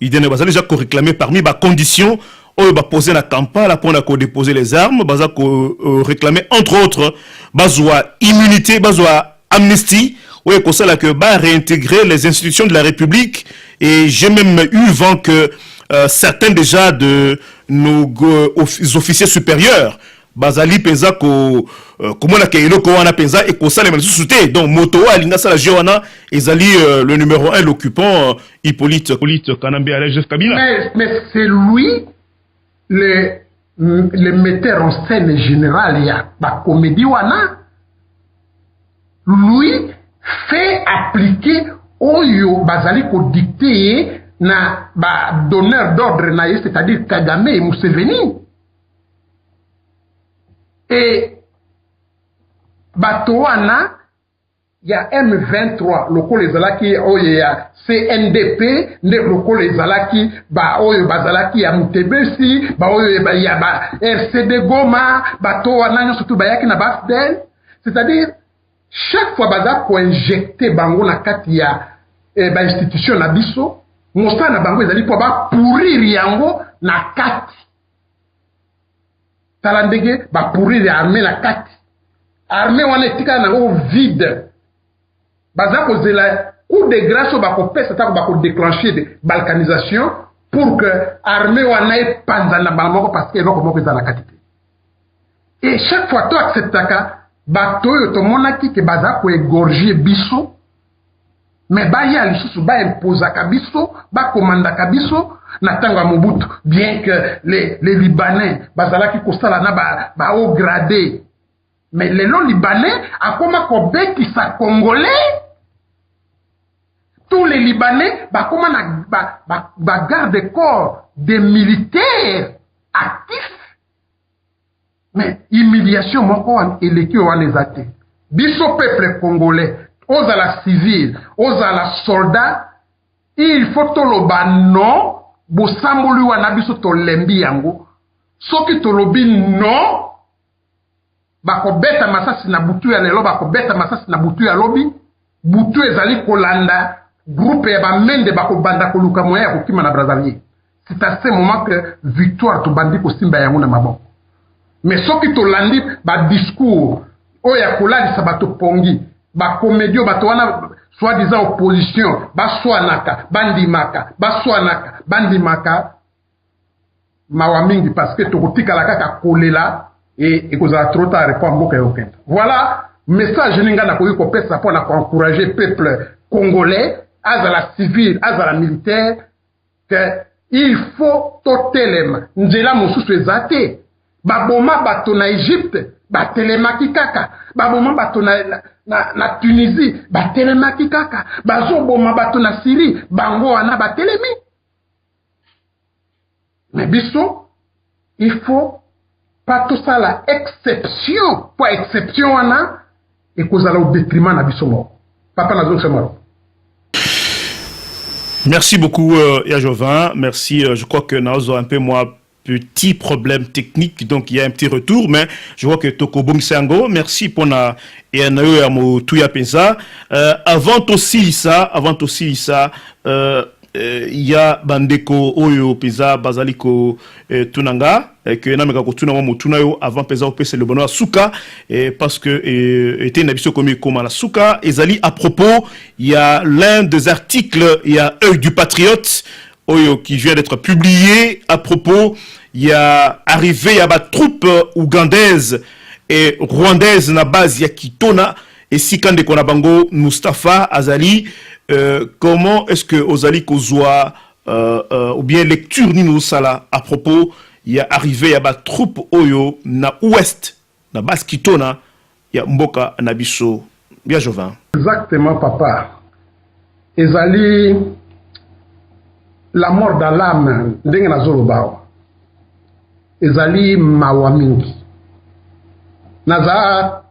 il dit bazali déjà qu'on réclamait parmi les conditions où va poser la campagne là pour déposer les armes, bazali qu'on réclamait entre autres bazwa immunité, bazwa amnistie, ouais comme ça là que va réintégrer les institutions de la République et j'ai même eu vent que certains déjà de nos officiers supérieurs bazali penza ko comment la kailo ko wana penza et ko sala mais sous-souté donc moto alinga sala joana ezali le numéro 1 l'occupant Hippolyte Kanambe à Joseph Kabila. Mais c'est lui le metteur en scène général ya ba comédie wana, lui fait appliquer oyo bazali ko dicter na ba donneur d'ordre na c'est-à-dire Kagame et Museveni. Et Batoana, il y a M23, loko les alaki, oye ya CNDP, loko les alaki, ba oye bazalaki ya Mutebesi, ba oye ya ba RCD Goma, Batoana, surtout ba yaki na Bafdel. C'est-à-dire, chaque fois baza ko injecter bango na kati ya ba institution na biso, mosta na bango ezali po ba pourrir yango na kati. Talandege ba pourrir l'armée la kati. Armée wana etika na o vide. Baza ko zela coup de grâce ba ko pesa ta ba ko déclencher de balkanisation pour que armée wana e panza na balmoko parce que eloko moko ezala kati. Et chaque fois to acceptaka ba to yo to monaki ke baza ko égorger biso mais ba ya lisusu ba imposaka biso ba commandaka biso na tanga Mobutu, bien que les Libanais bazalaki kosala na ba haut gradé mais les Libanais a comment qui sa Congolais. Tous les Libanais, comment garde corps des militaires actifs. Mais humiliation, mon et l'équipe on les a été. Biso peuple congolais, aux à la civile, aux à la soldat, il faut tout le non, bosambolu wana biso to lembi yango. Soki to lobi non, bako beta masasi na butu ya lelo, bako beta masasi na butu ya lobi, butu ezali kolanda, groupe ya bamende bako banda koluka moya ya kokima na Brazzaville. C'est à ce moment que victoire to bandi ko simba yango na maboko. Mais soki to landi ba discours oya kolali sabato pongi, ba comédio bato wana soi-disant opposition, ba soanaka, bandimaka, ba soanaka, bandimaka, mawamingi parce que tokotika la kaka kolela et kozala trop tard répondre mboka yokenda. Voilà message ninga na koyi ko pesa pour encourager peuple congolais, azala civil, azala militaire, que il faut totelema nzela mosusu ezate. Baboma bato na Égypte, batelemaki kaka. Baboma bato na Tunisie, batelemaki kaka. Bazoboma bato na Syrie, bango wana batelemi. Mais biso, il faut pas tout ça la exception. Pour exception wana, et kozala au détriment na biso mort. Papa na zonche mort. Merci beaucoup, Yajovin. Merci. Je crois que nous avons un peu moins petit problème technique, donc il y a un petit retour, mais je vois que Toko Bongsango, merci pour na et tuya pensa. Avant aussi ça, il y a bandeko oyo pesa bazaliko tunanga que na meka kotuna mo tuna yo avant pesa opese le bonheur suka parce que était une abisso comme la suka ezali à propos, il y a l'un des articles, il y a Œil du Patriote oyo qui vient d'être publié à propos, il y a arrivé il y a ba troupe ougandaise et rwandaise na base ya Kitona et Sikande Konabango Mustafa Azali. Comment est-ce que Ozali Kozwa ou bien lecture ni nous sala à propos il y a arrivé il y a ba troupe oyo na ouest na base Kitona il y a Mboka Nabiso bien Jovin. Exactement papa. Ezali la mort d'Alam ndenge na zoloba ezali mawa mingi naza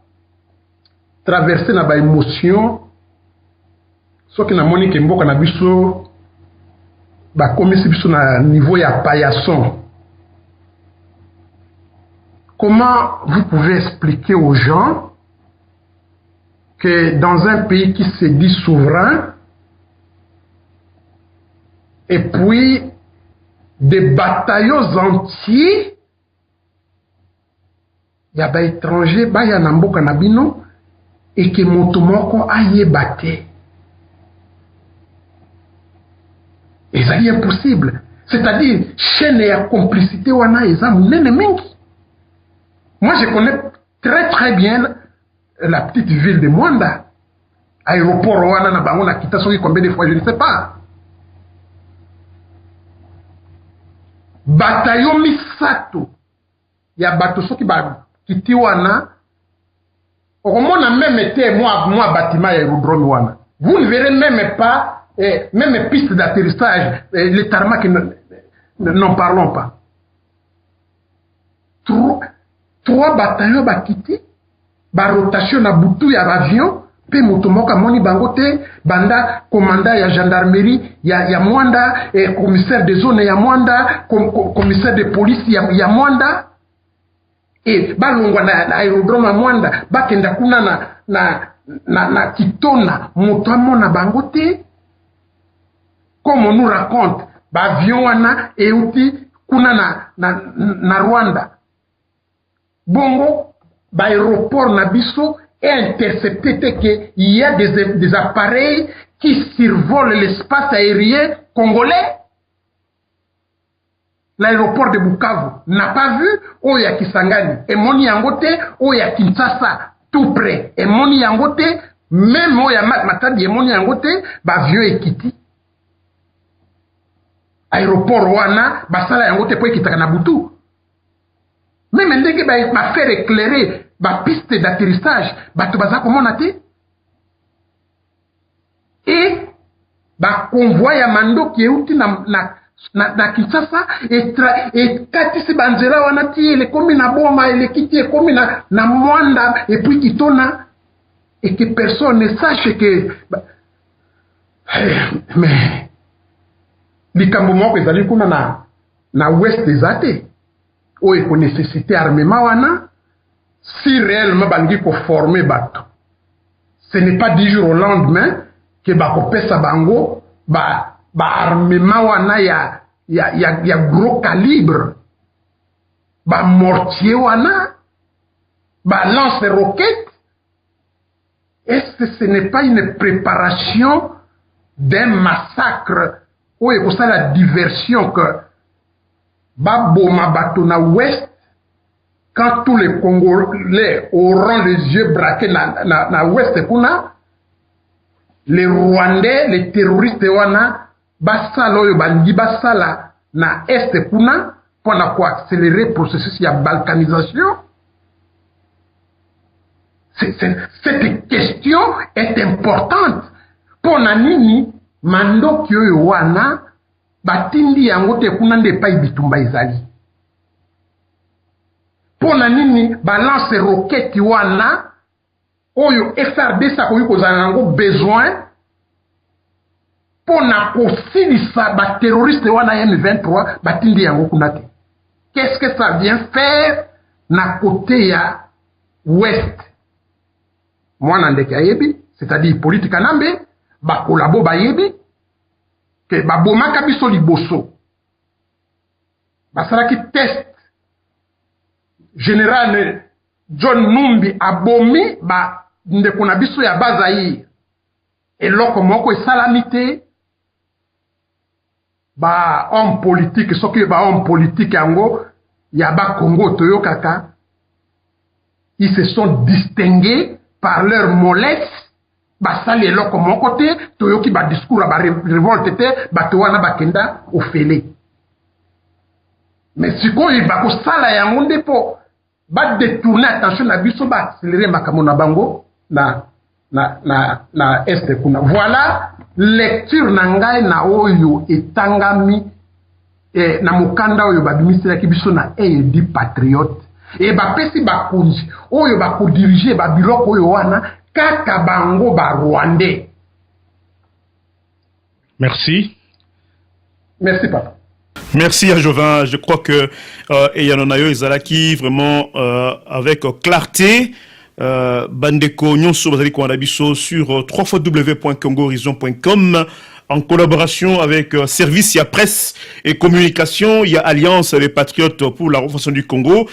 traversé na ba émotion soki na moni ke mboka na biso ba komisi biso na niveau ya paillasson. Comment vous pouvez expliquer aux gens que dans un pays qui se dit souverain et puis des bataillons entiers ya ba étranger ba ya na mboka na bino et que moto moko ayeba te. Ezali impossible. C'est-à-dire chaîne ya complicité wana eza munene mingi. Moi je connais très très bien la petite ville de Mwanda. Aéroport wana na bango na kita soki combien de fois je ne sais pas. Bataillon misato ya bato soki ba kiti wana okomona même été moi bâtiment ya aérodrome wana. Vous ne verrez même pas même piste d'atterrissage, les tarmacs n'en parlons pas. Trois bataillons ba quitté, ba rotation na butu ya avion, pe motomoka moni bangote, banda commandant ya gendarmerie ya Mwanda, commissaire de zone ya Mwanda, commissaire de police ya Mwanda, et balongwa na aérodrome ya Mwanda, bakenda kuna na Kitona, motoamona bangote. Comme on nous raconte, l'avion wana euti kuna na Rwanda. Bongo, l'aéroport Nabiso est intercepté qu'il y a des appareils qui survolent l'espace aérien congolais. L'aéroport de Bukavu n'a pas vu Oya Kisangani et Moni Yangote, Oya Kinshasa, tout près. Et Moni Yangote, même Oya Matadi et Moni Yangote, l'avion est quitté. Aéroport wana basala yango te po ekitaka na butu même ndenge ba faire éclairer ba piste d'atterrissage bato baza komona te et ba convoi ya mandoki euti na Kinshasa et katisi banzela wana ti ele komi na boma ele kiti komi na mwanda et puis kitona et que personne ne sache que mais likambo moko ezali kuna na ouest ezate oyo eko nécessité armement wana si réellement balingi ko former bato ce n'est pas 10 jours au lendemain que bakopesa bango ba armement wana ya gros calibre ba mortier wana ba lance roquette. Est-ce que ce n'est pas une préparation d'un massacre ou est ça la diversion que baboma bato na ouest quand tous les Congolais auront les yeux braqués na ouest kuna les Rwandais les terroristes wana basala oyo bangi basala na est kuna pour accélérer le processus ya balkanisation. Cette question est importante. Pour nini mandoki oyo wana batindi yango te kuna nde pa bitumba ezali. Pour nini balance roquette wana oyo FRDC akoki kozala yango besoin pour na kosilisa ba terroriste wana M23 batindi yango kuna te. Qu'est-ce que ça vient faire na côté ya ouest? Mwana ndeke ayebi, c'est-à-dire politique anambe, ba kolabo ba yebi, que ba bomaka biso liboso. Ba saraki test général John Numbi abomi ba ndeko na biso ya Bazaïr. Et loko moko esalamité ba homme politique, soki ba homme politique yango ya ba Congo toyokaka, ils se sont distingués par leur mollesse, basali eloko moko te, toyoki ba discours ba révolte te, bato wana bakenda ofele. Mais sikoyo bako sala yango nde po ba détourner attention na biso ba accélérer makambo na bango na est kuna. Voilà lecture na ngai na oyo etangami na mukanda oyo babimisela ki biso na di patriote. Et bapesi bakunzi oyo bakodirige babiloko oyo wana kaka bango ba Rwandais. Merci. Merci papa. Merci à Jovin. Je crois que Eyanonayo Ezalaki vraiment avec clarté. Bandeko Nyonso Bazali Kwanabiso sur www.congohorizon.com en collaboration avec Service, il y a Presse et Communication, il y a Alliance des Patriotes pour la refondation du Congo,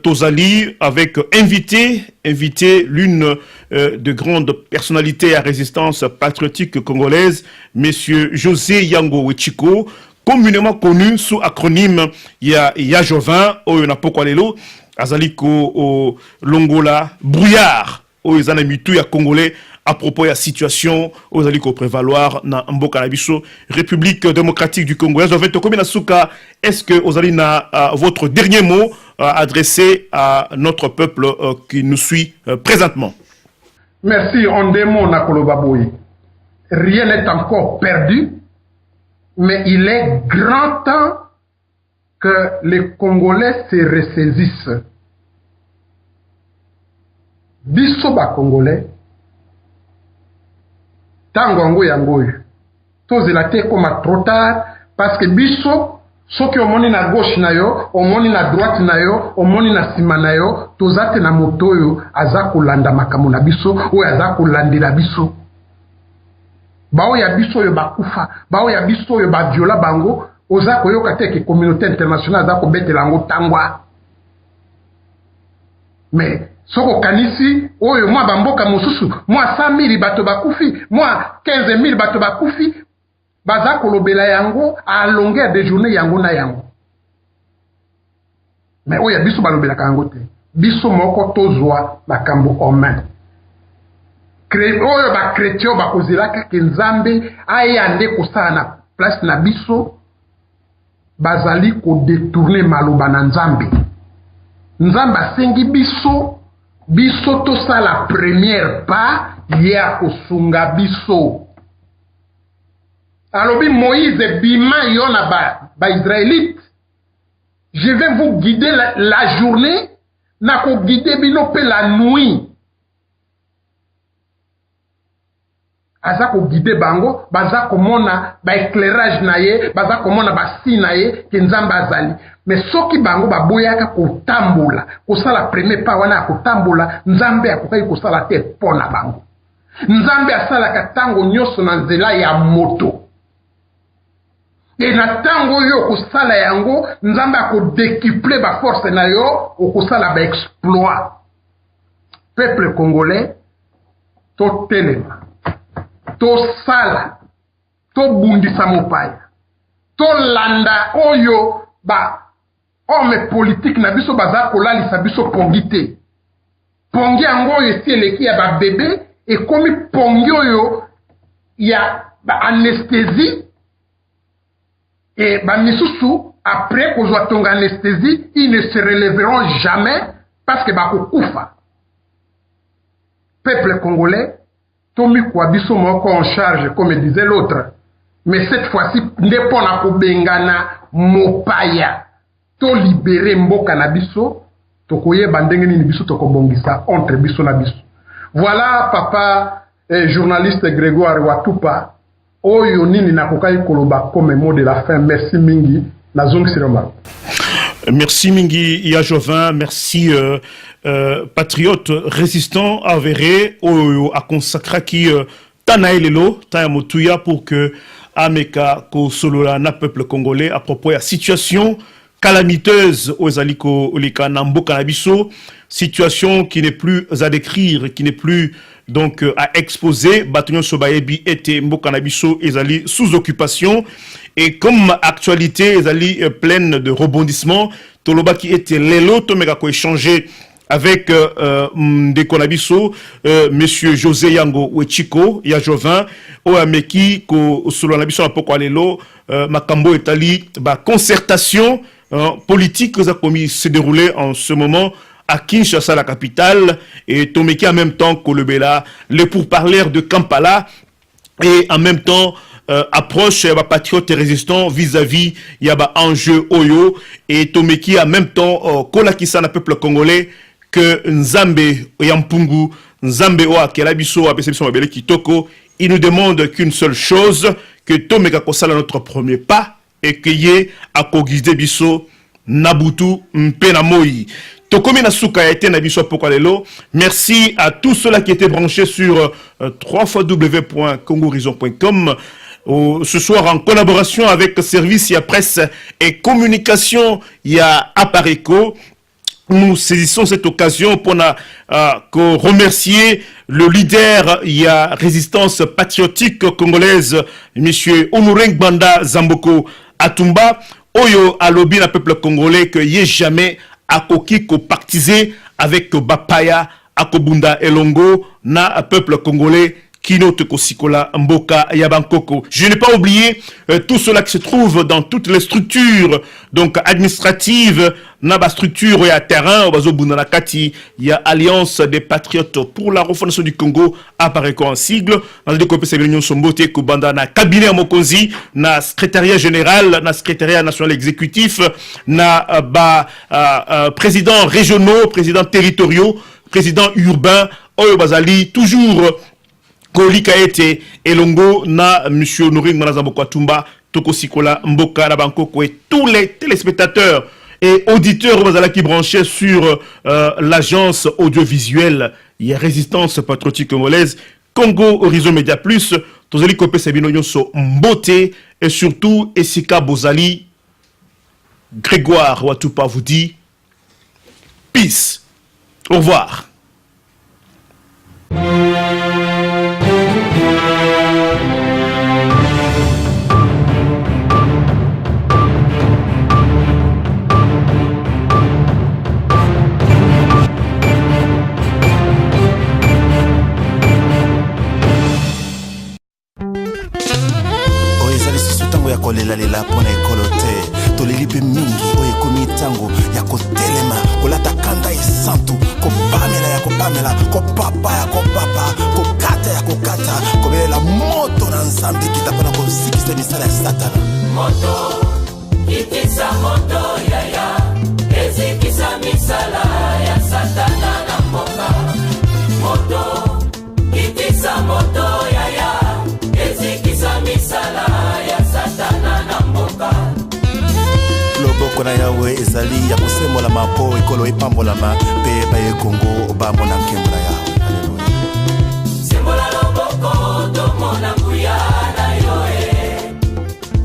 Tozali avec invité l'une de grandes personnalités à résistance patriotique congolaise, Monsieur José Yango Wechiko, communément connu sous acronyme ya Jovin, Oyonapokwalelo, Azaliko Longola, Brouillard, Oyezanamitu ya Congolais, à propos de la situation aux alliés prévaloir dans Mboka Nabiso, République démocratique du Congo. Est-ce que vous avez votre dernier mot adressé à notre peuple qui nous suit présentement? Merci, on démon Nakolobaboui. Rien n'est encore perdu, mais il est grand temps que les Congolais se ressaisissent. Bisoba Congolais, tango yangoyo tozela te koma trop tard parce que biso soki omoni na gauche na yo omoni na droite na yo omoni na sima na yo tozate na moto oyo aza kolanda makambo na biso oyo aza kolandela biso bao ya biso oyo bakufa bao ya biso oyo baviola bango oza koyoka te ke communauté internationale aza kobetela yango tangwa. Mais soko kanisi oyo mwa bamboka mosusu mwa 100,000 bato bakufi mwa 15,000 bato bakufi baza kolobela yango à longueur de journée yango na yango. Mais oyo biso balobelaka yango te biso moko tozwa makambo en main. Oyo ba chrétien bakozelaka ke Nzambe ayande kosala na place na biso bazali ko détourner maloba na Nzambe. Nzambe asengi biso biso tosa la première pas ya kosunga biso. Alobi Moïse bima yona ba Israélite. Je vais vous guider la journée, na ko guider bino pe la nuit. Aza ko guider bango, baza komona ba éclairage na ye, baza komona ba si na ye ke nzambe azali. Mais soki bango baboyaka kotambola, kosala premier pas wana kotambola, nzambe akokai kosala te pona bango. Nzambe asalaka tango nyonso na nzela ya moto. Et na tango yo kosala yango, nzambe akodécuple ba force na yo, okosala ba exploit. Peuple congolais, to telema, to sala, to bundisa mopaya, to landa oyo ba homme politique na biso baza kolalisa biso pongi te. Pongi yango esi eleki ya ba bébé, ekomi pongi oyo ya ba anesthésie. Et bah, misusu, après qu'on soit en anesthésie, ils ne se relèveront jamais parce que bah, koufa. Peuple congolais, Tomi Kwabiso moko en charge, comme disait l'autre. Mais cette fois-ci, n'est pas na kobengana mopaya. To libérer mboka na biso, to koye bandenge ni biso to kobongisa entre biso na biso. Voilà, papa, journaliste Grégoire Watupa. Oyo nini nakokai koloba comme mot de la fin. Merci mingi na zong siroma. Merci mingi ya Jovin, merci patriote résistant avéré oyo a consacré qui tanaelelo tayamotuya pour que ameka ko solola na peuple congolais à propos de la situation calamiteuse aux aliko olika namboka na biso, situation qui n'est plus à décrire, qui n'est plus donc à exposer. Bataillon Sobayebi était Mbokanabiso ezali sous occupation et comme actualité ezali pleine de rebondissements, Toloba qui était l'élo tomega ko échanger avec des Konabiso, monsieur José Yango Wechiko ya Jovin o ameki ko solo na biso apoko alelo makambo etali ba concertation politique que ça commis se dérouler en ce moment à Kinshasa, la capitale, et Tomeki en même temps Kolobela, les pourparlers de Kampala, et en même temps approche les patriotes et résistants vis-à-vis il y a enjeu Oyo, et Tomeki en même temps Kolakisa le peuple congolais que Nzambe Yampungu, Nzambe Oa Kelabiso Abesebiso Mabele Kitoko, il nous demande qu'une seule chose, que Tomeka Kosala notre premier pas, et que Ye Akogizde Biso Nabutu Mpenamoi. Tokomi Nasuka a été Nabiso Pokalelo. Merci à tous ceux-là qui étaient branchés sur www.congohorizon.com. Ce soir, en collaboration avec Service, il y a Presse et Communication, il y a Apareco. Nous saisissons cette occasion pour remercier le leader, il y a Résistance patriotique congolaise, M. Honoreng Banda Zamboko Atumba. Oyo alobi na peuple congolais que y ait jamais akoki ko pactiser avec Bapaya Akobunda Elongo na peuple congolais Kino Teko Sikola Mboka Yabankoko. Je n'ai pas oublié tout cela qui se trouve dans toutes les structures donc administratives, naba structure ya terrain, obazo bunda kati, il y a Alliance des patriotes pour la refondation du Congo apparaît en sigle, dans le copé Sévignon Sombote Kubanda na cabinet Mokonzi, na secrétariat général, na secrétariat national exécutif, na président régionaux, président territoriaux, président urbain, Oyo Bazali, toujours Kolika ete Elongo na monsieur Noring Manazamboko Atumba Toko Sikola Mboka na Bankoko et tous les téléspectateurs et auditeurs qui branchaient sur l'agence audiovisuelle il y a Résistance patriotique congolaise Congo Horizon Média Plus Tozali Kopé Sabino Nyonso Mbote et surtout Esika Bozali Grégoire Watupa vous dit peace, au revoir. kolela lela pona ekolo te toleli pe mingi oyo ekomi ntango ya kotelema kolata kanda esantu kopamela ya kopamela kopapa ya kopapa kokata ya kokata kobelela moto na nzambe kita mpona kosikisa misala ya satana moto kitisa moto yaya ezikisa misala ya satana na mboka moto kitisa moto yaya ezikisa misala ya satana na mboka loboko na yawe ezali ya kosembola mapo ekolo epambolama mpe bayekongo bamona nkembo na yawe aleluya sembola loboko tomona nguya na yoe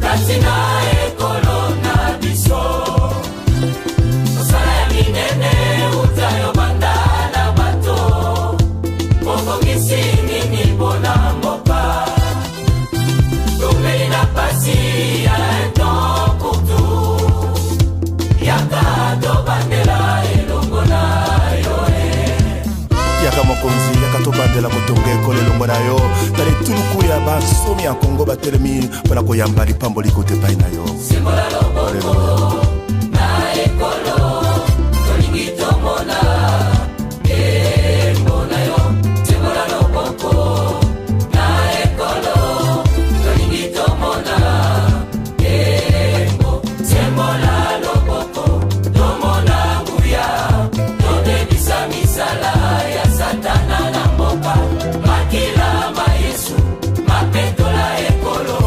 kasi na ekolo na biso osala ya minene utayo banda na bato bokongisi nini mpona mboka tomeli na pasi ya eton kutu yaka tobandela elongo na yoe yaka mokonzi yaka tobandela kotonga ekolo elongo na yo tala etuluku ya bansomi ya kongo batelemi mpona koyamba lipamboli kote epai na yo sembola loboko na ekolo tolingi tomona embo na yo sembola loboko na ekolo tolingi tomona embo sembola loboko tomona nguya tobebisa misala ya satana na mboka makila ma yesu mapetola ekolo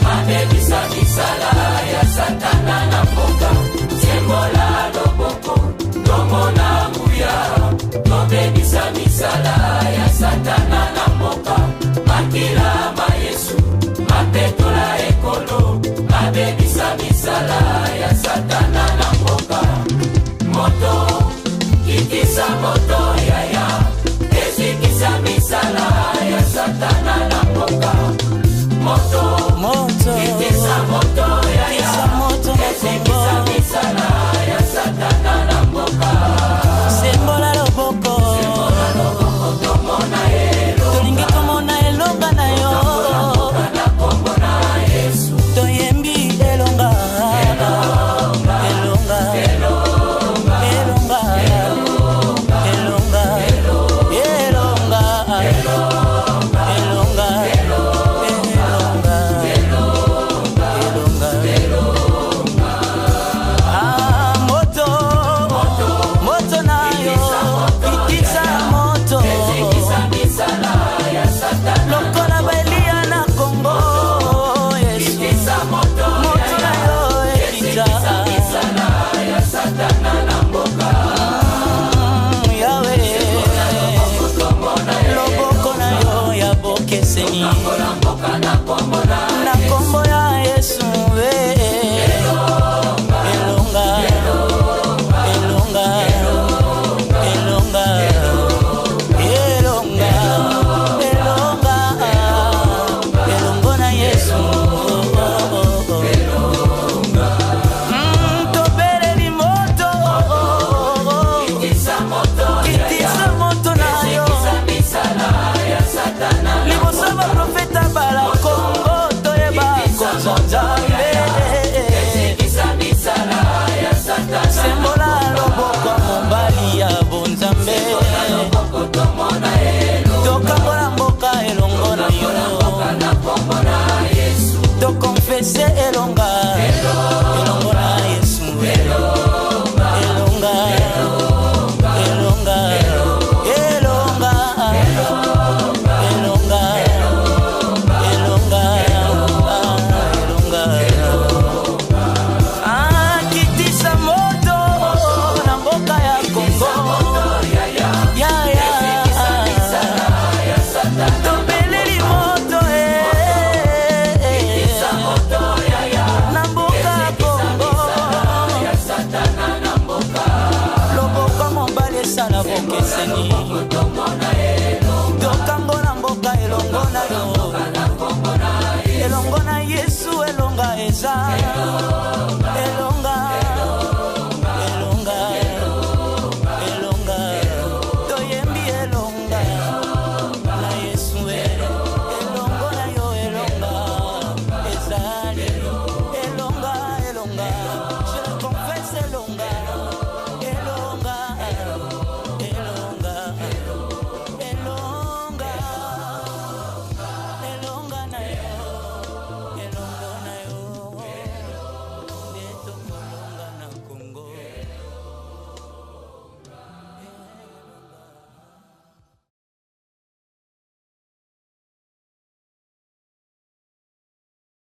mabebisa misala ya satana na mboka sembola loboko tomona nguya tobebisa misala ya satana na mboka makila ma yesu mapetola ekolo mabebisa misala ya satana na mboka moto kitisa moto yaya ezikisa misala ya satana na mboka moto kitisa moto yaya ezikisa misala ya satana na mboka sembola loboko tomona elo tolingi tomona elonga na yo na kombo na yesu toyembi elonga elonga elonga elonga elonga elonga elonga ah moto moto na yo kitisa moto misala ya satana lokola belia na Kongo Yesu kitisa moto moto na yo ekita misala ya satana na mboka yawe loboko na yo ya bokeseni mboka na kombo na na kombo ya Yesu elonga elonga elonga elonga elonga elongo na Yesu tobeleli moto kitisa moto kitisa moto na yo misala ya satana liboso baprofeta bala Kongo toyeba konzo nzambe kitisa misala ya satana sembola loboko mobali ya bonzambe tomona elo tokambola mboka elongo na yo na kombo na yesu tokonfese